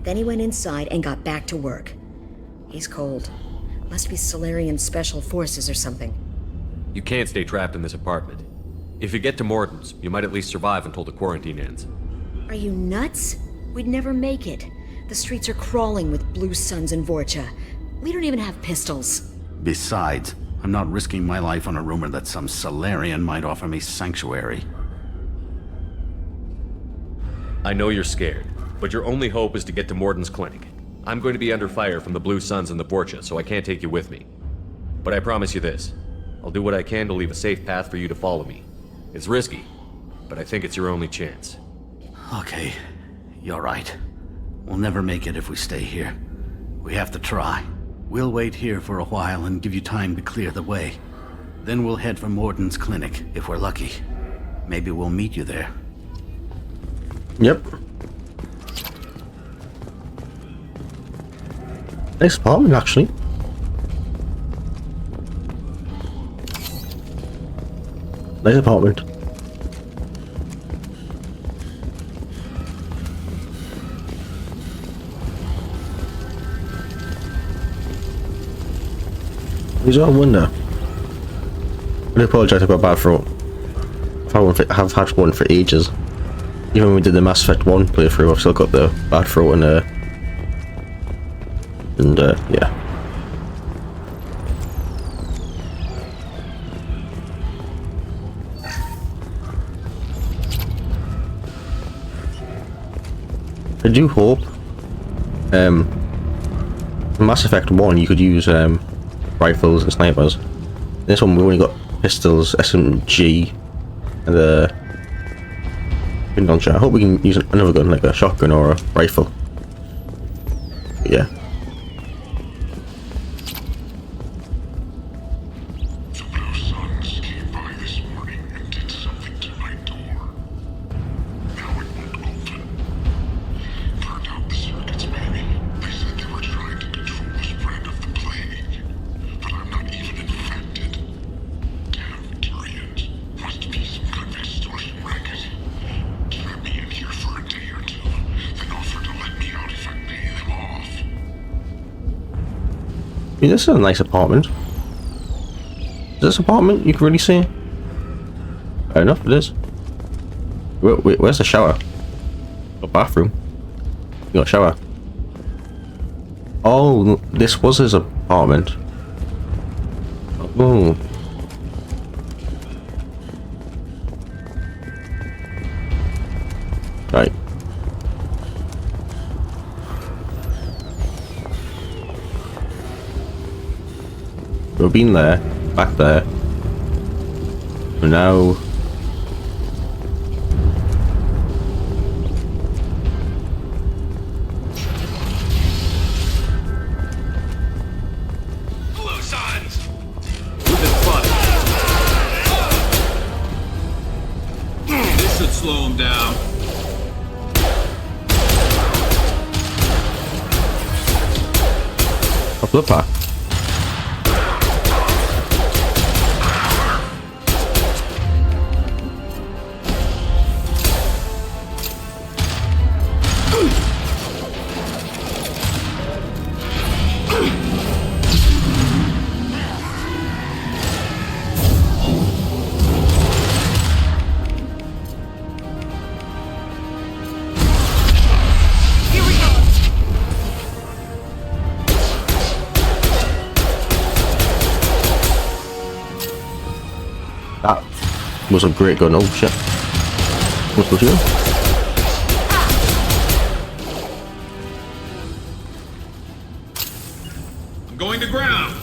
Then he went inside and got back to work. He's cold. Must be Solarian Special Forces or something. You can't stay trapped in this apartment. If you get to Mordin's, you might at least survive until the quarantine ends. Are you nuts? We'd never make it. The streets are crawling with Blue Suns and Vorcha. We don't even have pistols. Besides, I'm not risking my life on a rumor that some Solarian might offer me sanctuary. I know you're scared, but your only hope is to get to Mordin's clinic. I'm going to be under fire from the Blue Suns and the Vorcha, so I can't take you with me. But I promise you this. I'll do what I can to leave a safe path for you to follow me. It's risky, but I think it's your only chance. Okay, you're right. We'll never make it if we stay here. We have to try. We'll wait here for a while and give you time to clear the way. Then we'll head for Mordin's clinic, if we're lucky. Maybe we'll meet you there. Yep. Nice apartment, actually. Nice apartment. He's on window. I apologise, I've got a bad throat. I've had one for ages. Even when we did the Mass Effect 1 playthrough, I've still got the bad throat and yeah. I do hope in Mass Effect 1 you could use rifles and snipers. This one we only got pistols, SMG, and pin launcher. I hope we can use another gun like a shotgun or a rifle. But yeah. I mean, this is a nice apartment. Is this apartment you can really see? Fair enough, it is. Wait, where's the shower? A bathroom. You got a shower. Oh, this was his apartment. Oh. Right. We've been there, back there. And now Blue Suns! We've been spotted. This should slow him down. up the path. That was a great gun. Oh shit. What's the deal? I'm going to ground.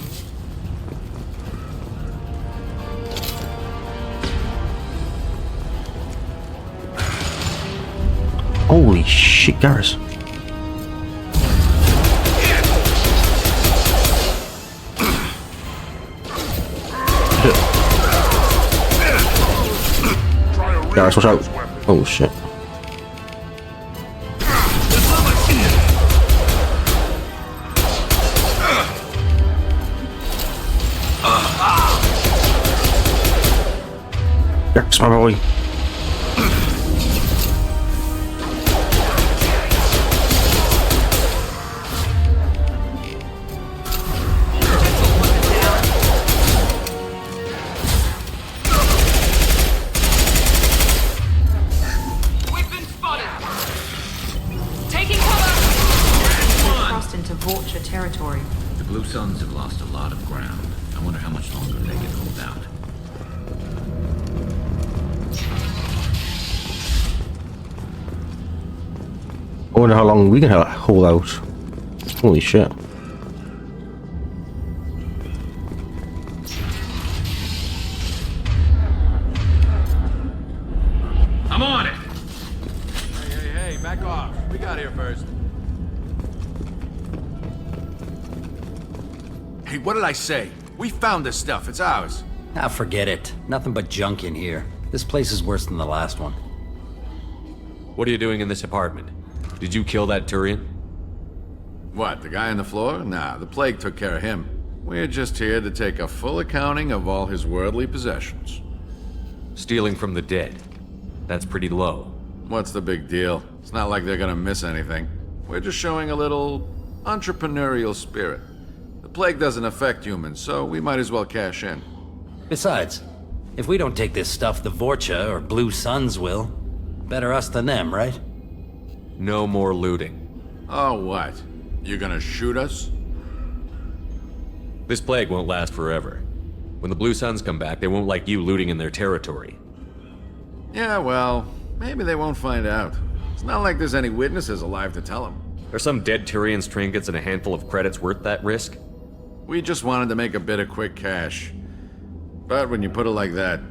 Holy shit, Garrus. Garrus, watch out. Oh shit. Garrus, my boy. Territory. The Blue Suns have lost a lot of ground. I wonder how much longer they can hold out. I wonder how long we can hold out. Holy shit. I'm on it. Hey, back off. We got here first. Hey, what did I say? We found this stuff. It's ours. Ah, forget it. Nothing but junk in here. This place is worse than the last one. What are you doing in this apartment? Did you kill that Turian? What, the guy on the floor? Nah, the plague took care of him. We're just here to take a full accounting of all his worldly possessions. Stealing from the dead. That's pretty low. What's the big deal? It's not like they're gonna miss anything. We're just showing a little entrepreneurial spirit. The plague doesn't affect humans, so we might as well cash in. Besides, if we don't take this stuff, the Vorcha or Blue Suns will. Better us than them, right? No more looting. Oh, what? You gonna shoot us? This plague won't last forever. When the Blue Suns come back, they won't like you looting in their territory. Yeah, well, maybe they won't find out. It's not like there's any witnesses alive to tell them. Are some dead Tyrians' trinkets and a handful of credits worth that risk? We just wanted to make a bit of quick cash. But when you put it like that,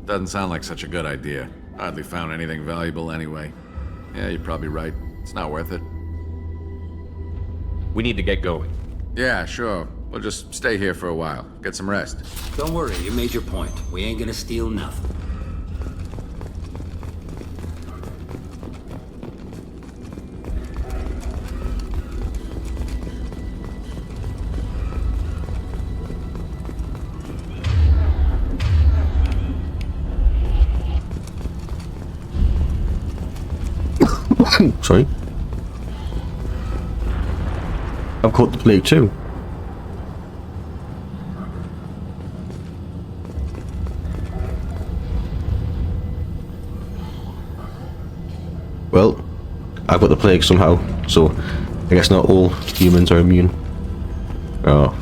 doesn't sound like such a good idea. Hardly found anything valuable anyway. Yeah, you're probably right. It's not worth it. We need to get going. Yeah, sure. We'll just stay here for a while. Get some rest. Don't worry, you made your point. We ain't gonna steal nothing. Sorry. I've caught the plague too. Well, I've got the plague somehow, so I guess not all humans are immune. Oh.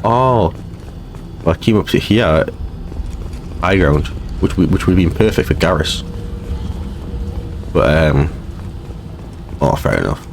Oh. Well, I came up to here, high ground, which would have been perfect for Garrus. But, oh, fair enough.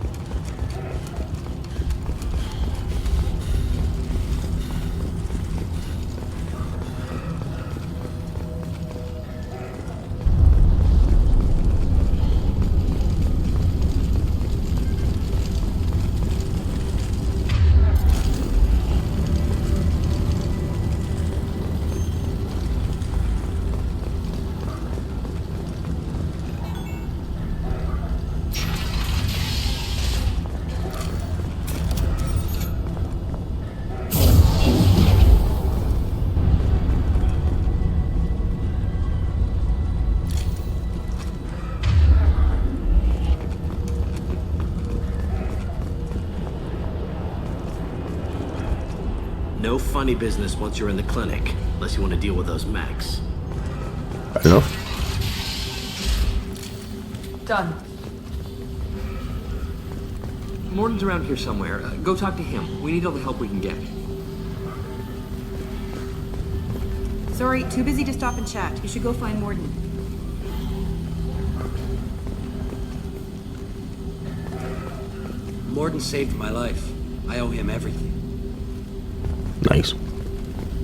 No funny business once you're in the clinic, unless you want to deal with those mechs. I don't know. Done. Mordin's around here somewhere. Go talk to him. We need all the help we can get. Sorry, too busy to stop and chat. You should go find Mordin. Mordin saved my life. I owe him everything. Nice.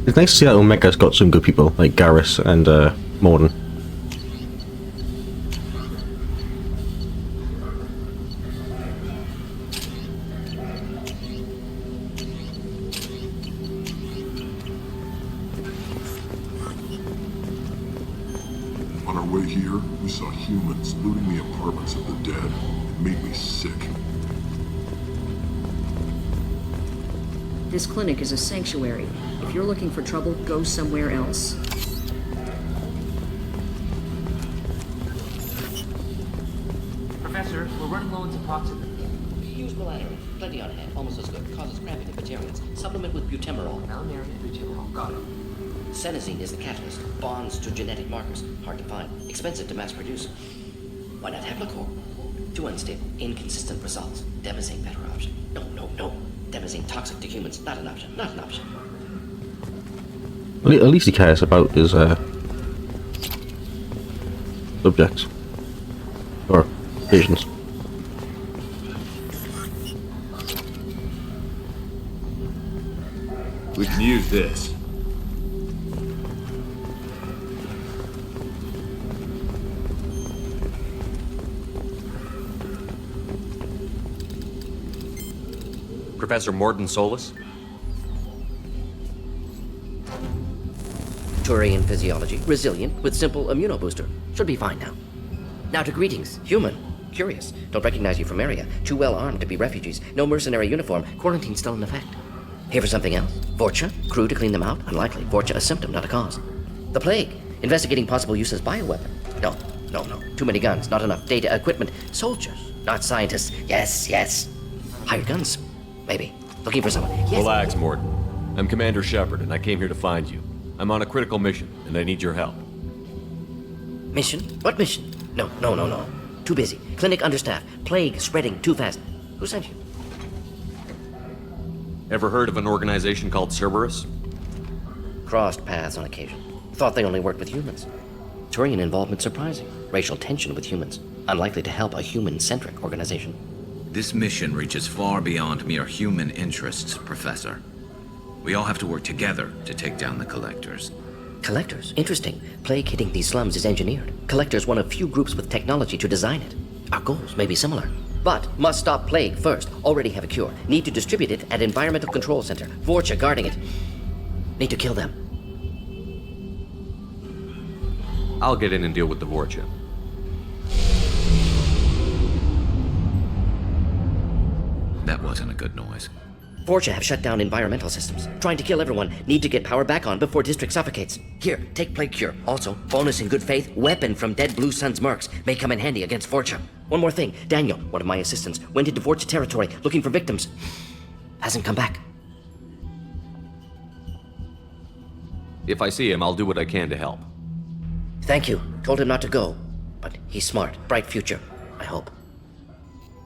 It's nice to see that Omega's got some good people, like Garrus and Mordin. On our way here, we saw humans looting the apartments of the dead. It made me sick. This clinic is a sanctuary. If you're looking for trouble, go somewhere else. Professor, we're running low on Suboxone. Use malaria. Plenty on hand. Almost as good. Causes cramping in vegetarians. Supplement with butemerol. Malaria, butemerol. Got it. Senesine is the catalyst. Bonds to genetic markers. Hard to find. Expensive to mass produce. Why not Heplicor? Too unstable. Inconsistent results. Demazine better option. No. Demazine toxic to humans. Not an option. Not an option. At least he cares about his subjects or patients. We can use this. Professor Mordin Solus? Turian physiology, resilient, with simple immunobooster. Should be fine now. Now to greetings, human. Curious. Don't recognize you from area. Too well armed to be refugees. No mercenary uniform. Quarantine still in effect. Here for something else? Vorcha? Crew to clean them out? Unlikely. Vorcha a symptom, not a cause. The plague. Investigating possible use as bioweapon. No. Too many guns, not enough data, equipment. Soldiers, not scientists. Yes. Hired guns? Maybe. Looking for someone. Yes. Relax, Mordin. I'm Commander Shepard, and I came here to find you. I'm on a critical mission, and I need your help. Mission? What mission? No. Too busy. Clinic understaffed. Plague spreading too fast. Who sent you? Ever heard of an organization called Cerberus? Crossed paths on occasion. Thought they only worked with humans. Turian involvement surprising. Racial tension with humans. Unlikely to help a human-centric organization. This mission reaches far beyond mere human interests, Professor. We all have to work together to take down the Collectors. Collectors? Interesting. Plague hitting these slums is engineered. Collectors one of few groups with technology to design it. Our goals may be similar. But must stop plague first. Already have a cure. Need to distribute it at Environmental Control Center. Vorcha guarding it. Need to kill them. I'll get in and deal with the Vorcha. That wasn't a good noise. Vorcha have shut down environmental systems. Trying to kill everyone. Need to get power back on before district suffocates. Here, take plague cure. Also, bonus in good faith, weapon from dead Blue Sun's mercs. May come in handy against Vorcha. One more thing. Daniel, one of my assistants, went into Vorcha territory looking for victims. Hasn't come back. If I see him, I'll do what I can to help. Thank you. Told him not to go. But he's smart. Bright future. I hope.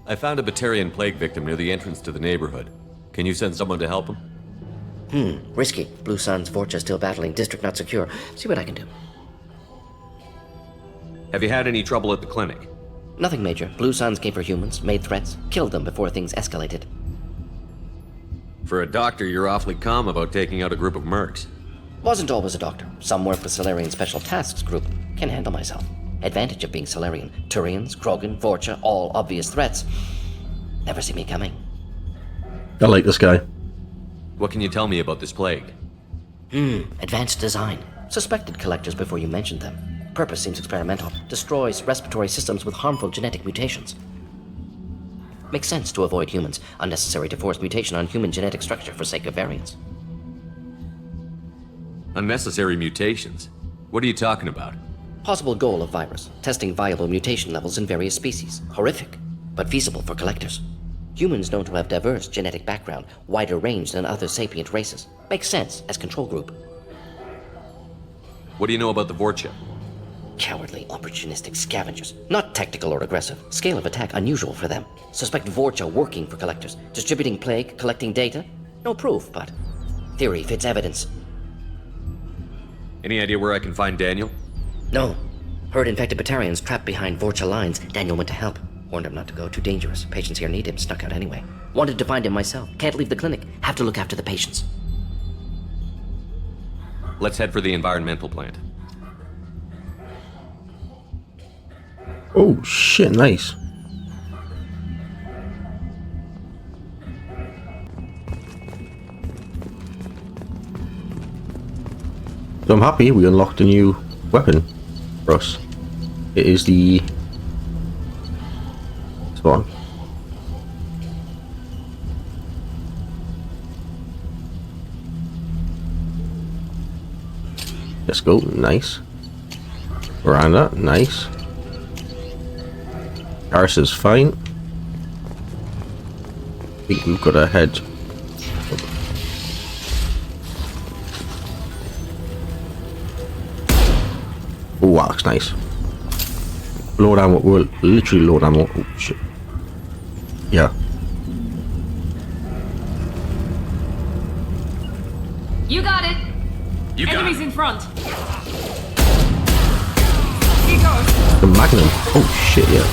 I found a Batarian plague victim near the entrance to the neighborhood. Can you send someone to help him? Risky. Blue Sun's Vorcha still battling. District not secure. See what I can do. Have you had any trouble at the clinic? Nothing major. Blue Suns came for humans, made threats, killed them before things escalated. For a doctor, you're awfully calm about taking out a group of mercs. Wasn't always a doctor. Some work with Solarian Special Tasks Group. Can handle myself. Advantage of being Solarian. Turians, Krogan, Vorcha, all obvious threats. Never see me coming. I like this guy. What can you tell me about this plague? Advanced design. Suspected Collectors before you mentioned them. Purpose seems experimental. Destroys respiratory systems with harmful genetic mutations. Makes sense to avoid humans. Unnecessary to force mutation on human genetic structure for sake of variance. Unnecessary mutations? What are you talking about? Possible goal of virus. Testing viable mutation levels in various species. Horrific, but feasible for Collectors. Humans known to have diverse genetic background, wider range than other sapient races. Makes sense as control group. What do you know about the Vorcha? Cowardly, opportunistic scavengers. Not tactical or aggressive. Scale of attack unusual for them. Suspect Vorcha working for Collectors. Distributing plague, collecting data. No proof, but theory fits evidence. Any idea where I can find Daniel? No. Heard infected Batarians trapped behind Vorcha lines. Daniel went to help. Warned him not to go. Too dangerous. Patients here need him. Snuck out anyway. Wanted to find him myself. Can't leave the clinic. Have to look after the patients. Let's head for the environmental plant. Oh shit, nice. So I'm happy we unlocked a new weapon for us. It is the this one. Let's go, nice. Around that, nice. Garrus is fine. I think we've got a head. Oh, that looks nice. Load ammo, we're literally load ammo. Oh shit. Yeah. You got it. You got Enemies it. in front. Here goes. The Magnum. Oh shit, yeah.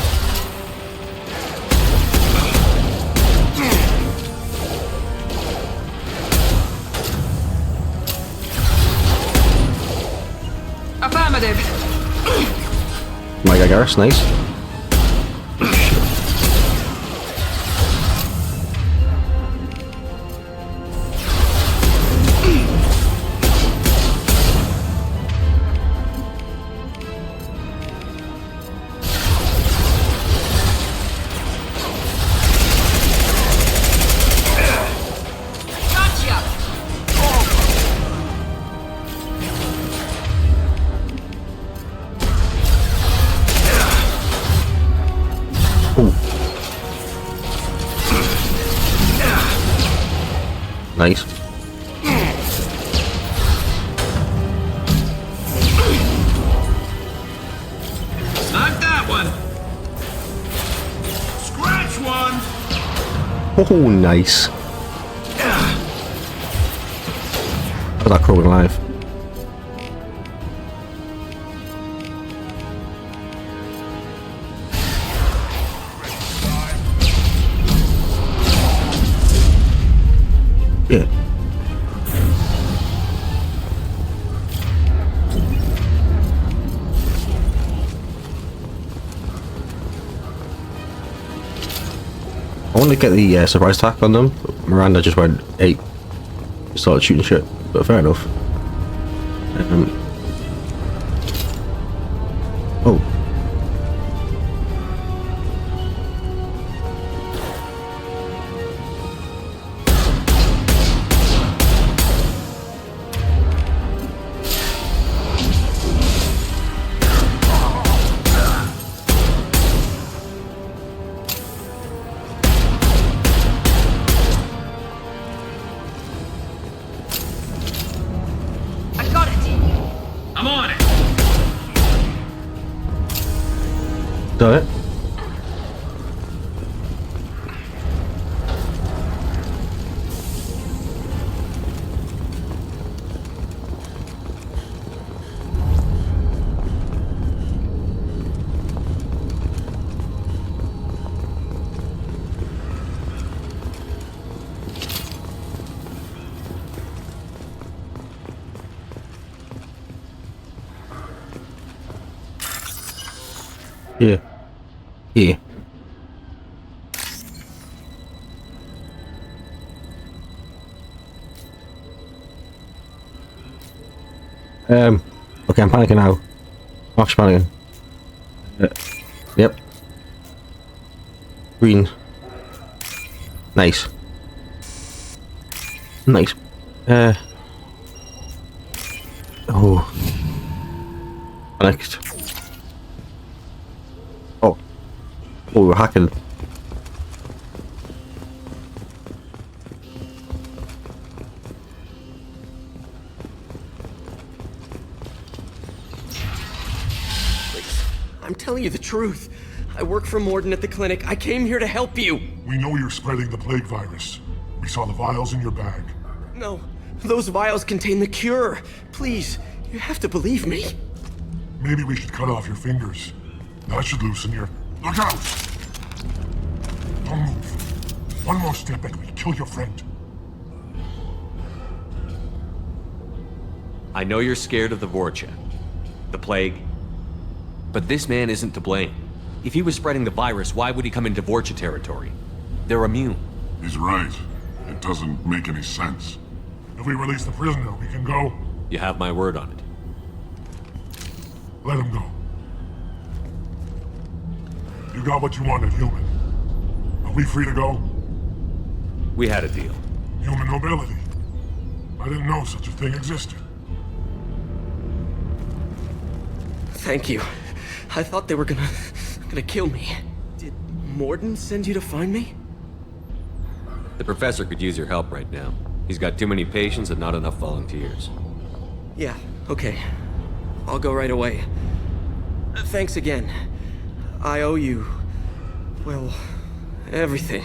Affirmative. My guy Garrus, nice. Nice. Not that one. Scratch one. Oh, nice. How's that crawling alive? Yeah. I want to get the surprise attack on them, but Miranda just went, hey, started shooting shit, but fair enough. Oh. I got it. I'm on it. Got it. Yeah. Yeah. Okay, I'm panicking now. I'm panicking. Yep. Green. Nice. Nice. Oh. Panicked. Oh. Oh, we're hacking. I'm telling you the truth. I work for Mordin at the clinic. I came here to help you. We know you're spreading the plague virus. We saw the vials in your bag. No, those vials contain the cure. Please, you have to believe me. Maybe we should cut off your fingers. That should loosen your... Look out! Don't move. One more step and we kill your friend. I know you're scared of the Vorcha, the plague, but this man isn't to blame. If he was spreading the virus, why would he come into Vorcha territory? They're immune. He's right. It doesn't make any sense. If we release the prisoner, we can go. You have my word on it. Let him go. You got what you wanted, human. Are we free to go? We had a deal. Human nobility. I didn't know such a thing existed. Thank you. I thought they were gonna kill me. Did Mordin send you to find me? The professor could use your help right now. He's got too many patients and not enough volunteers. Yeah, okay. I'll go right away. Thanks again. I owe you... well, everything.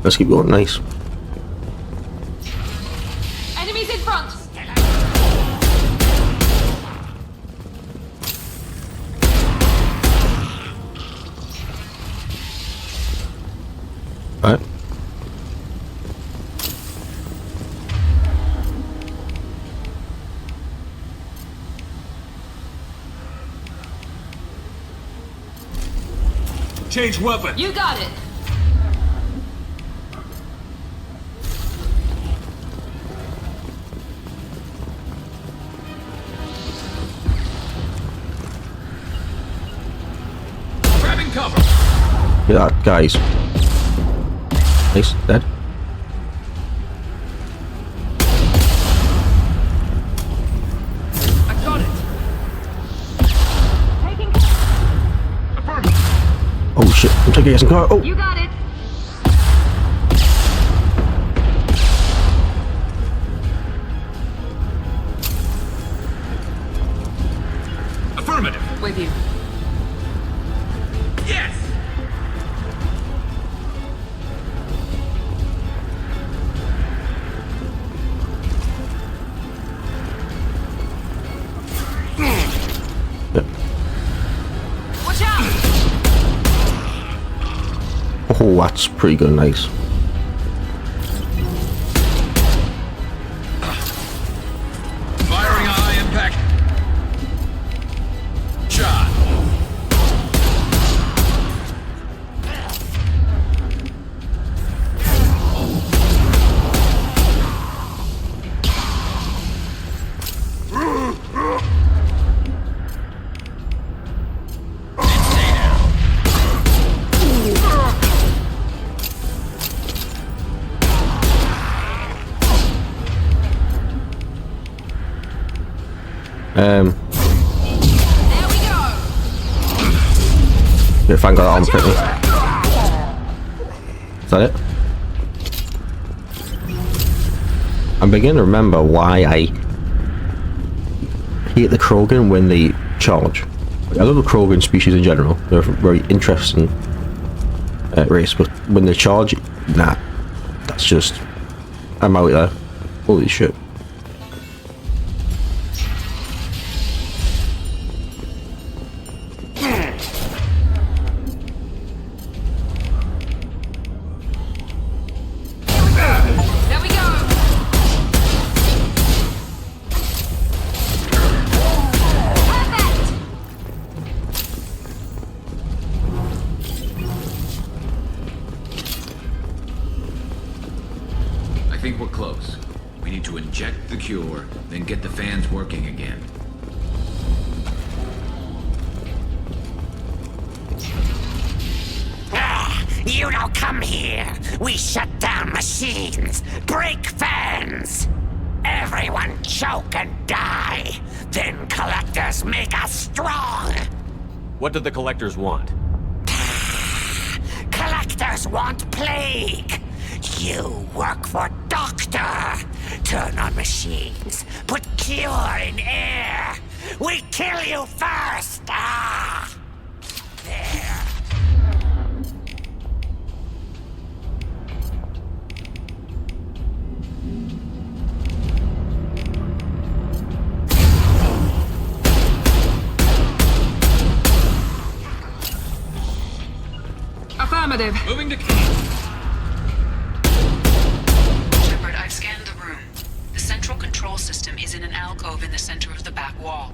Let's keep going. Nice. Enemies in front. Alright. Change weapon. You got it. Grabbing cover. Look at that, guys. Nice, dead. I got it. shit. I'm taking some car. Oh! You got it. Affirmative. With you. Yes! Watch out! Oh, that's pretty good. Nice. Firing a high impact shot. Yeah, thank God that armor pretty. Is that it? I'm beginning to remember why I hate the Krogan when they charge. I love the Krogan species in general. They're a very interesting race, but when they charge, nah. That's just... I'm out there. Holy shit. There we go. Perfect. I think we're close. We need to inject the cure, then get the fans working again. You don't come here. We shut down machines, break fans. Everyone choke and die. Then collectors make us strong. What do the collectors want? Collectors want plague. You work for Doctor. Turn on machines. Put cure in air. We kill you first. Ah! There. Affirmative. Moving to... Shepard, I've scanned the room. The central control system is in an alcove in the center of the back wall.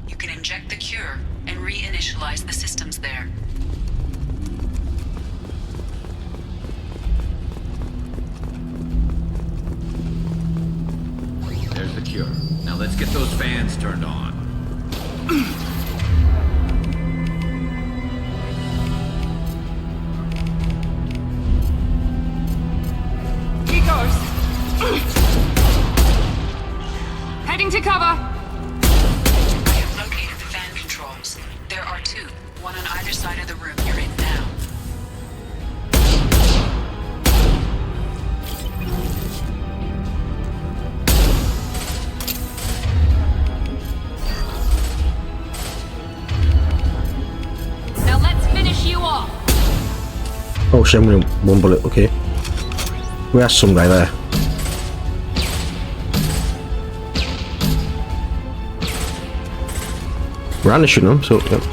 You can inject the cure and reinitialize the systems there. There's the cure. Now let's get those fans turned on. Here goes. Heading to cover. I have located the fan controls. There are two, one on either side of the room you're in now. Now let's finish you off. Oh shit, I'm gonna one bullet, okay. Where's some guy there? We're only shooting him, so yep.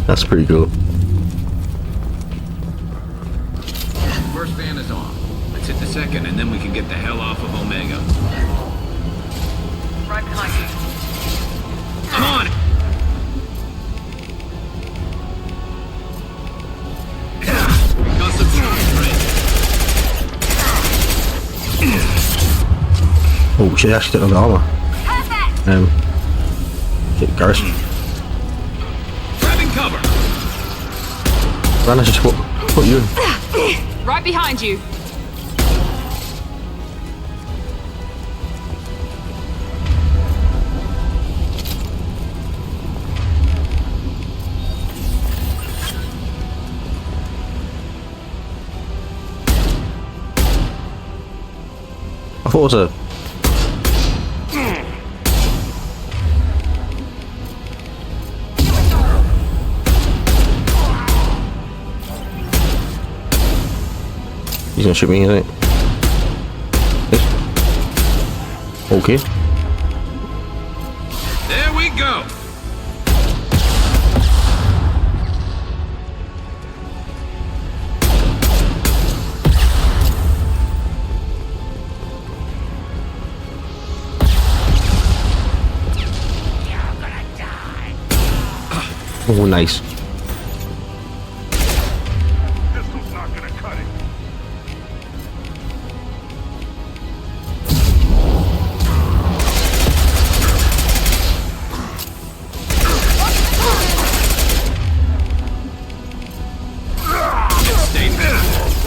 That's pretty cool. First fan is on. Let's hit the second, and then we can get the hell off of Omega. Right behind you. I'm Oh shit, I actually didn't have the armor. Shit, Garrus. Grabbing cover. Rana, just what you doing? Right behind you. I thought it was a... He's gonna shoot me, isn't he? Yes. Okay. There we go. Oh, nice. Pistol's not gonna cut it.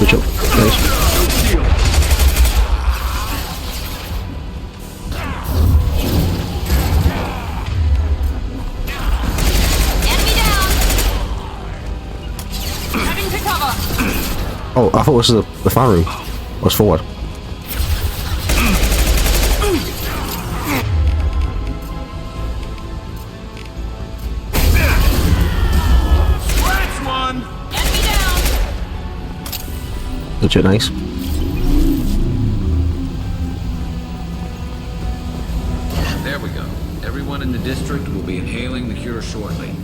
Good job. Nice. Oh, I thought this was the fan room. What's forward? That's one. Legit nice. There we go. Everyone in the district will be inhaling the cure shortly.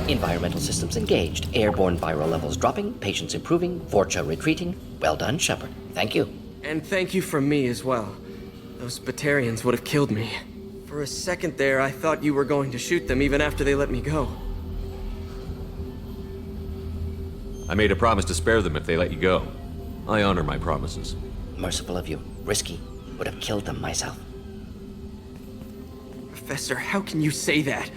Environmental systems engaged. Airborne viral levels dropping. Patients improving. Vorcha retreating. Well done, Shepard. Thank you. And thank you from me as well. Those Batarians would have killed me. For a second there, I thought you were going to shoot them even after they let me go. I made a promise to spare them if they let you go. I honor my promises. Merciful of you. Risky. Would have killed them myself. Professor, how can you say that?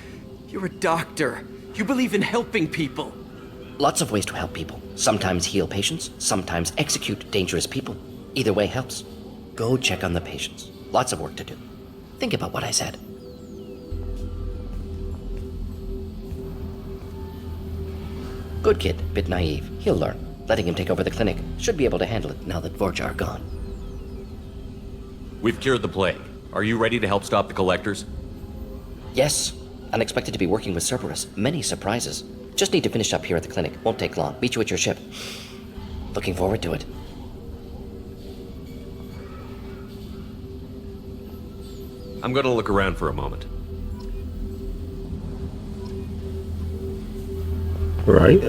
You're a doctor. You believe in helping people. Lots of ways to help people. Sometimes heal patients, sometimes execute dangerous people. Either way helps. Go check on the patients. Lots of work to do. Think about what I said. Good kid, bit naive. He'll learn. Letting him take over the clinic. Should be able to handle it now that Vorcha are gone. We've cured the plague. Are you ready to help stop the collectors? Yes. Unexpected to be working with Cerberus. Many surprises. Just need to finish up here at the clinic. Won't take long. Meet you at your ship. Looking forward to it. I'm gonna look around for a moment. Right,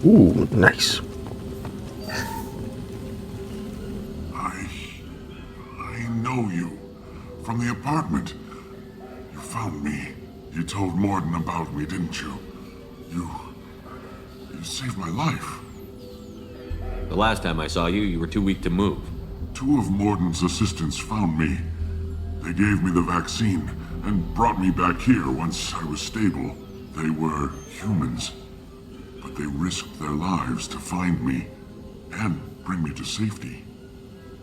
Ooh, nice. I know you. From the apartment. You found me. You told Mordin about me, didn't you? You saved my life. The last time I saw you, you were too weak to move. Two of Mordin's assistants found me. They gave me the vaccine and brought me back here once I was stable. They were humans, but they risked their lives to find me and bring me to safety.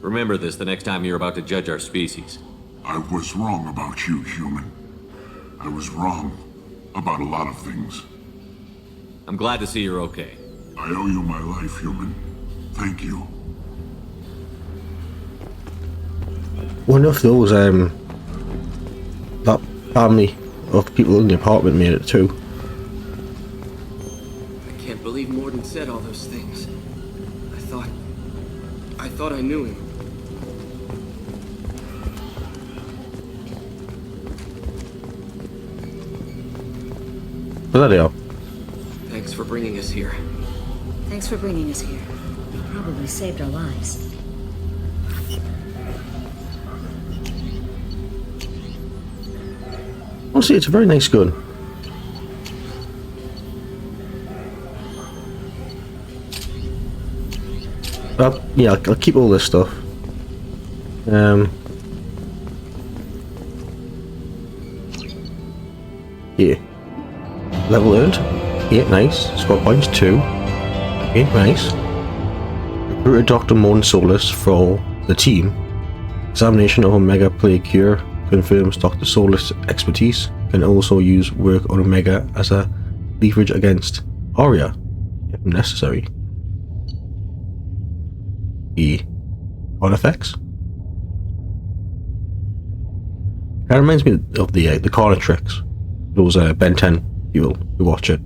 Remember this the next time you're about to judge our species. I was wrong about you, human. I was wrong about a lot of things. I'm glad to see you're okay. I owe you my life, human. Thank you. One of those, that family of people in the apartment made it too. I can't believe Mordin said all those things. I thought I knew him. Bloody hell. Thanks for bringing us here. Thanks for bringing us here. You probably saved our lives. Honestly, it's a very nice gun. Yeah, I'll keep all this stuff. Yeah. Level earned. 8, nice. Score points 2. Okay, nice. Recruited Dr. Mordin Solus for the team. Examination of Omega Plague Cure confirms Dr. Solus' expertise. Can also use work on Omega as a leverage against Aria, if necessary. On effects. That reminds me of the corner tricks. Those Ben 10 people who watch it.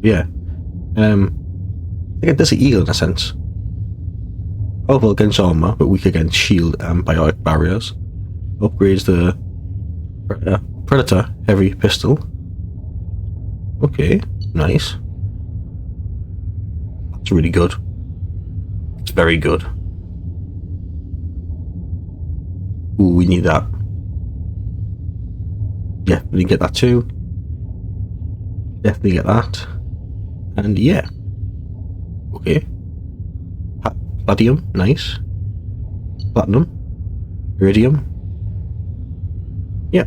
Yeah. I think it does eagle in a sense. Powerful against armor, but weak against shield and biotic barriers. Upgrades the Predator heavy pistol. Okay, nice. That's really good. It's very good. Ooh, we need that. Yeah, we can get that too. Definitely get that. And yeah. Okay. Palladium, nice. Platinum. Iridium. Yeah.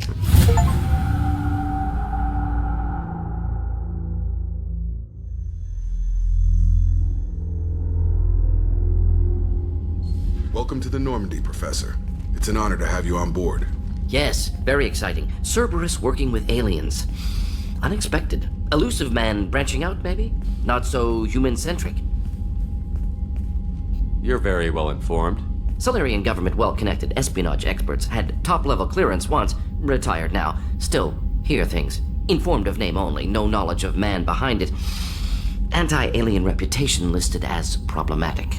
Welcome to the Normandy, Professor. It's an honor to have you on board. Yes, very exciting. Cerberus working with aliens. Unexpected. Elusive man branching out, maybe? Not so human-centric. You're very well informed. Solarian government well-connected espionage experts had top-level clearance once, retired now. Still, hear things. Informed of name only, no knowledge of man behind it. Anti-alien reputation listed as problematic.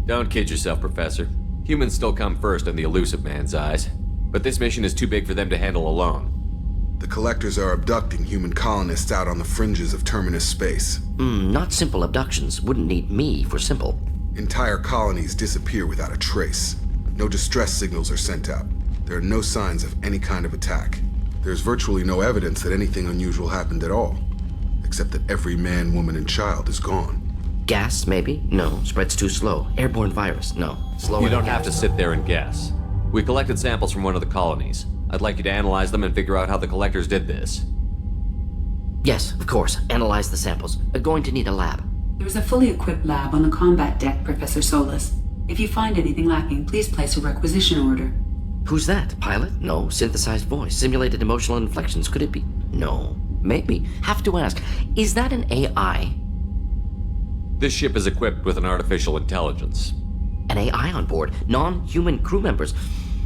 Don't kid yourself, Professor. Humans still come first in the elusive man's eyes. But this mission is too big for them to handle alone. The Collectors are abducting human colonists out on the fringes of Terminus space. Not simple abductions. Wouldn't need me for simple. Entire colonies disappear without a trace. No distress signals are sent out. There are no signs of any kind of attack. There's virtually no evidence that anything unusual happened at all. Except that every man, woman, and child is gone. Gas, maybe? No. Spreads too slow. Airborne virus? No. Slower. You don't have to sit there and guess. We collected samples from one of the colonies. I'd like you to analyze them and figure out how the Collectors did this. Yes, of course. Analyze the samples. Going to need a lab. There's a fully equipped lab on the combat deck, Professor Solus. If you find anything lacking, please place a requisition order. Who's that? Pilot? No. Synthesized voice. Simulated emotional inflections. Could it be? No. Maybe. Have to ask. Is that an AI? This ship is equipped with an artificial intelligence. An AI on board? Non-human crew members?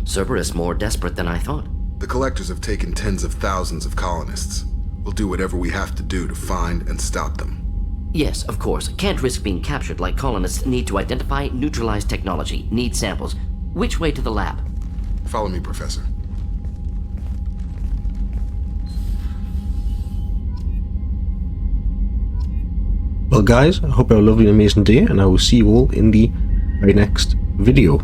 Cerberus more desperate than I thought. The Collectors have taken tens of thousands of colonists. We'll do whatever we have to do to find and stop them. Yes, of course. Can't risk being captured like colonists need to identify, neutralize technology, need samples. Which way to the lab? Follow me, Professor. Well guys, I hope you have a lovely and amazing day, and I will see you all in the very next video.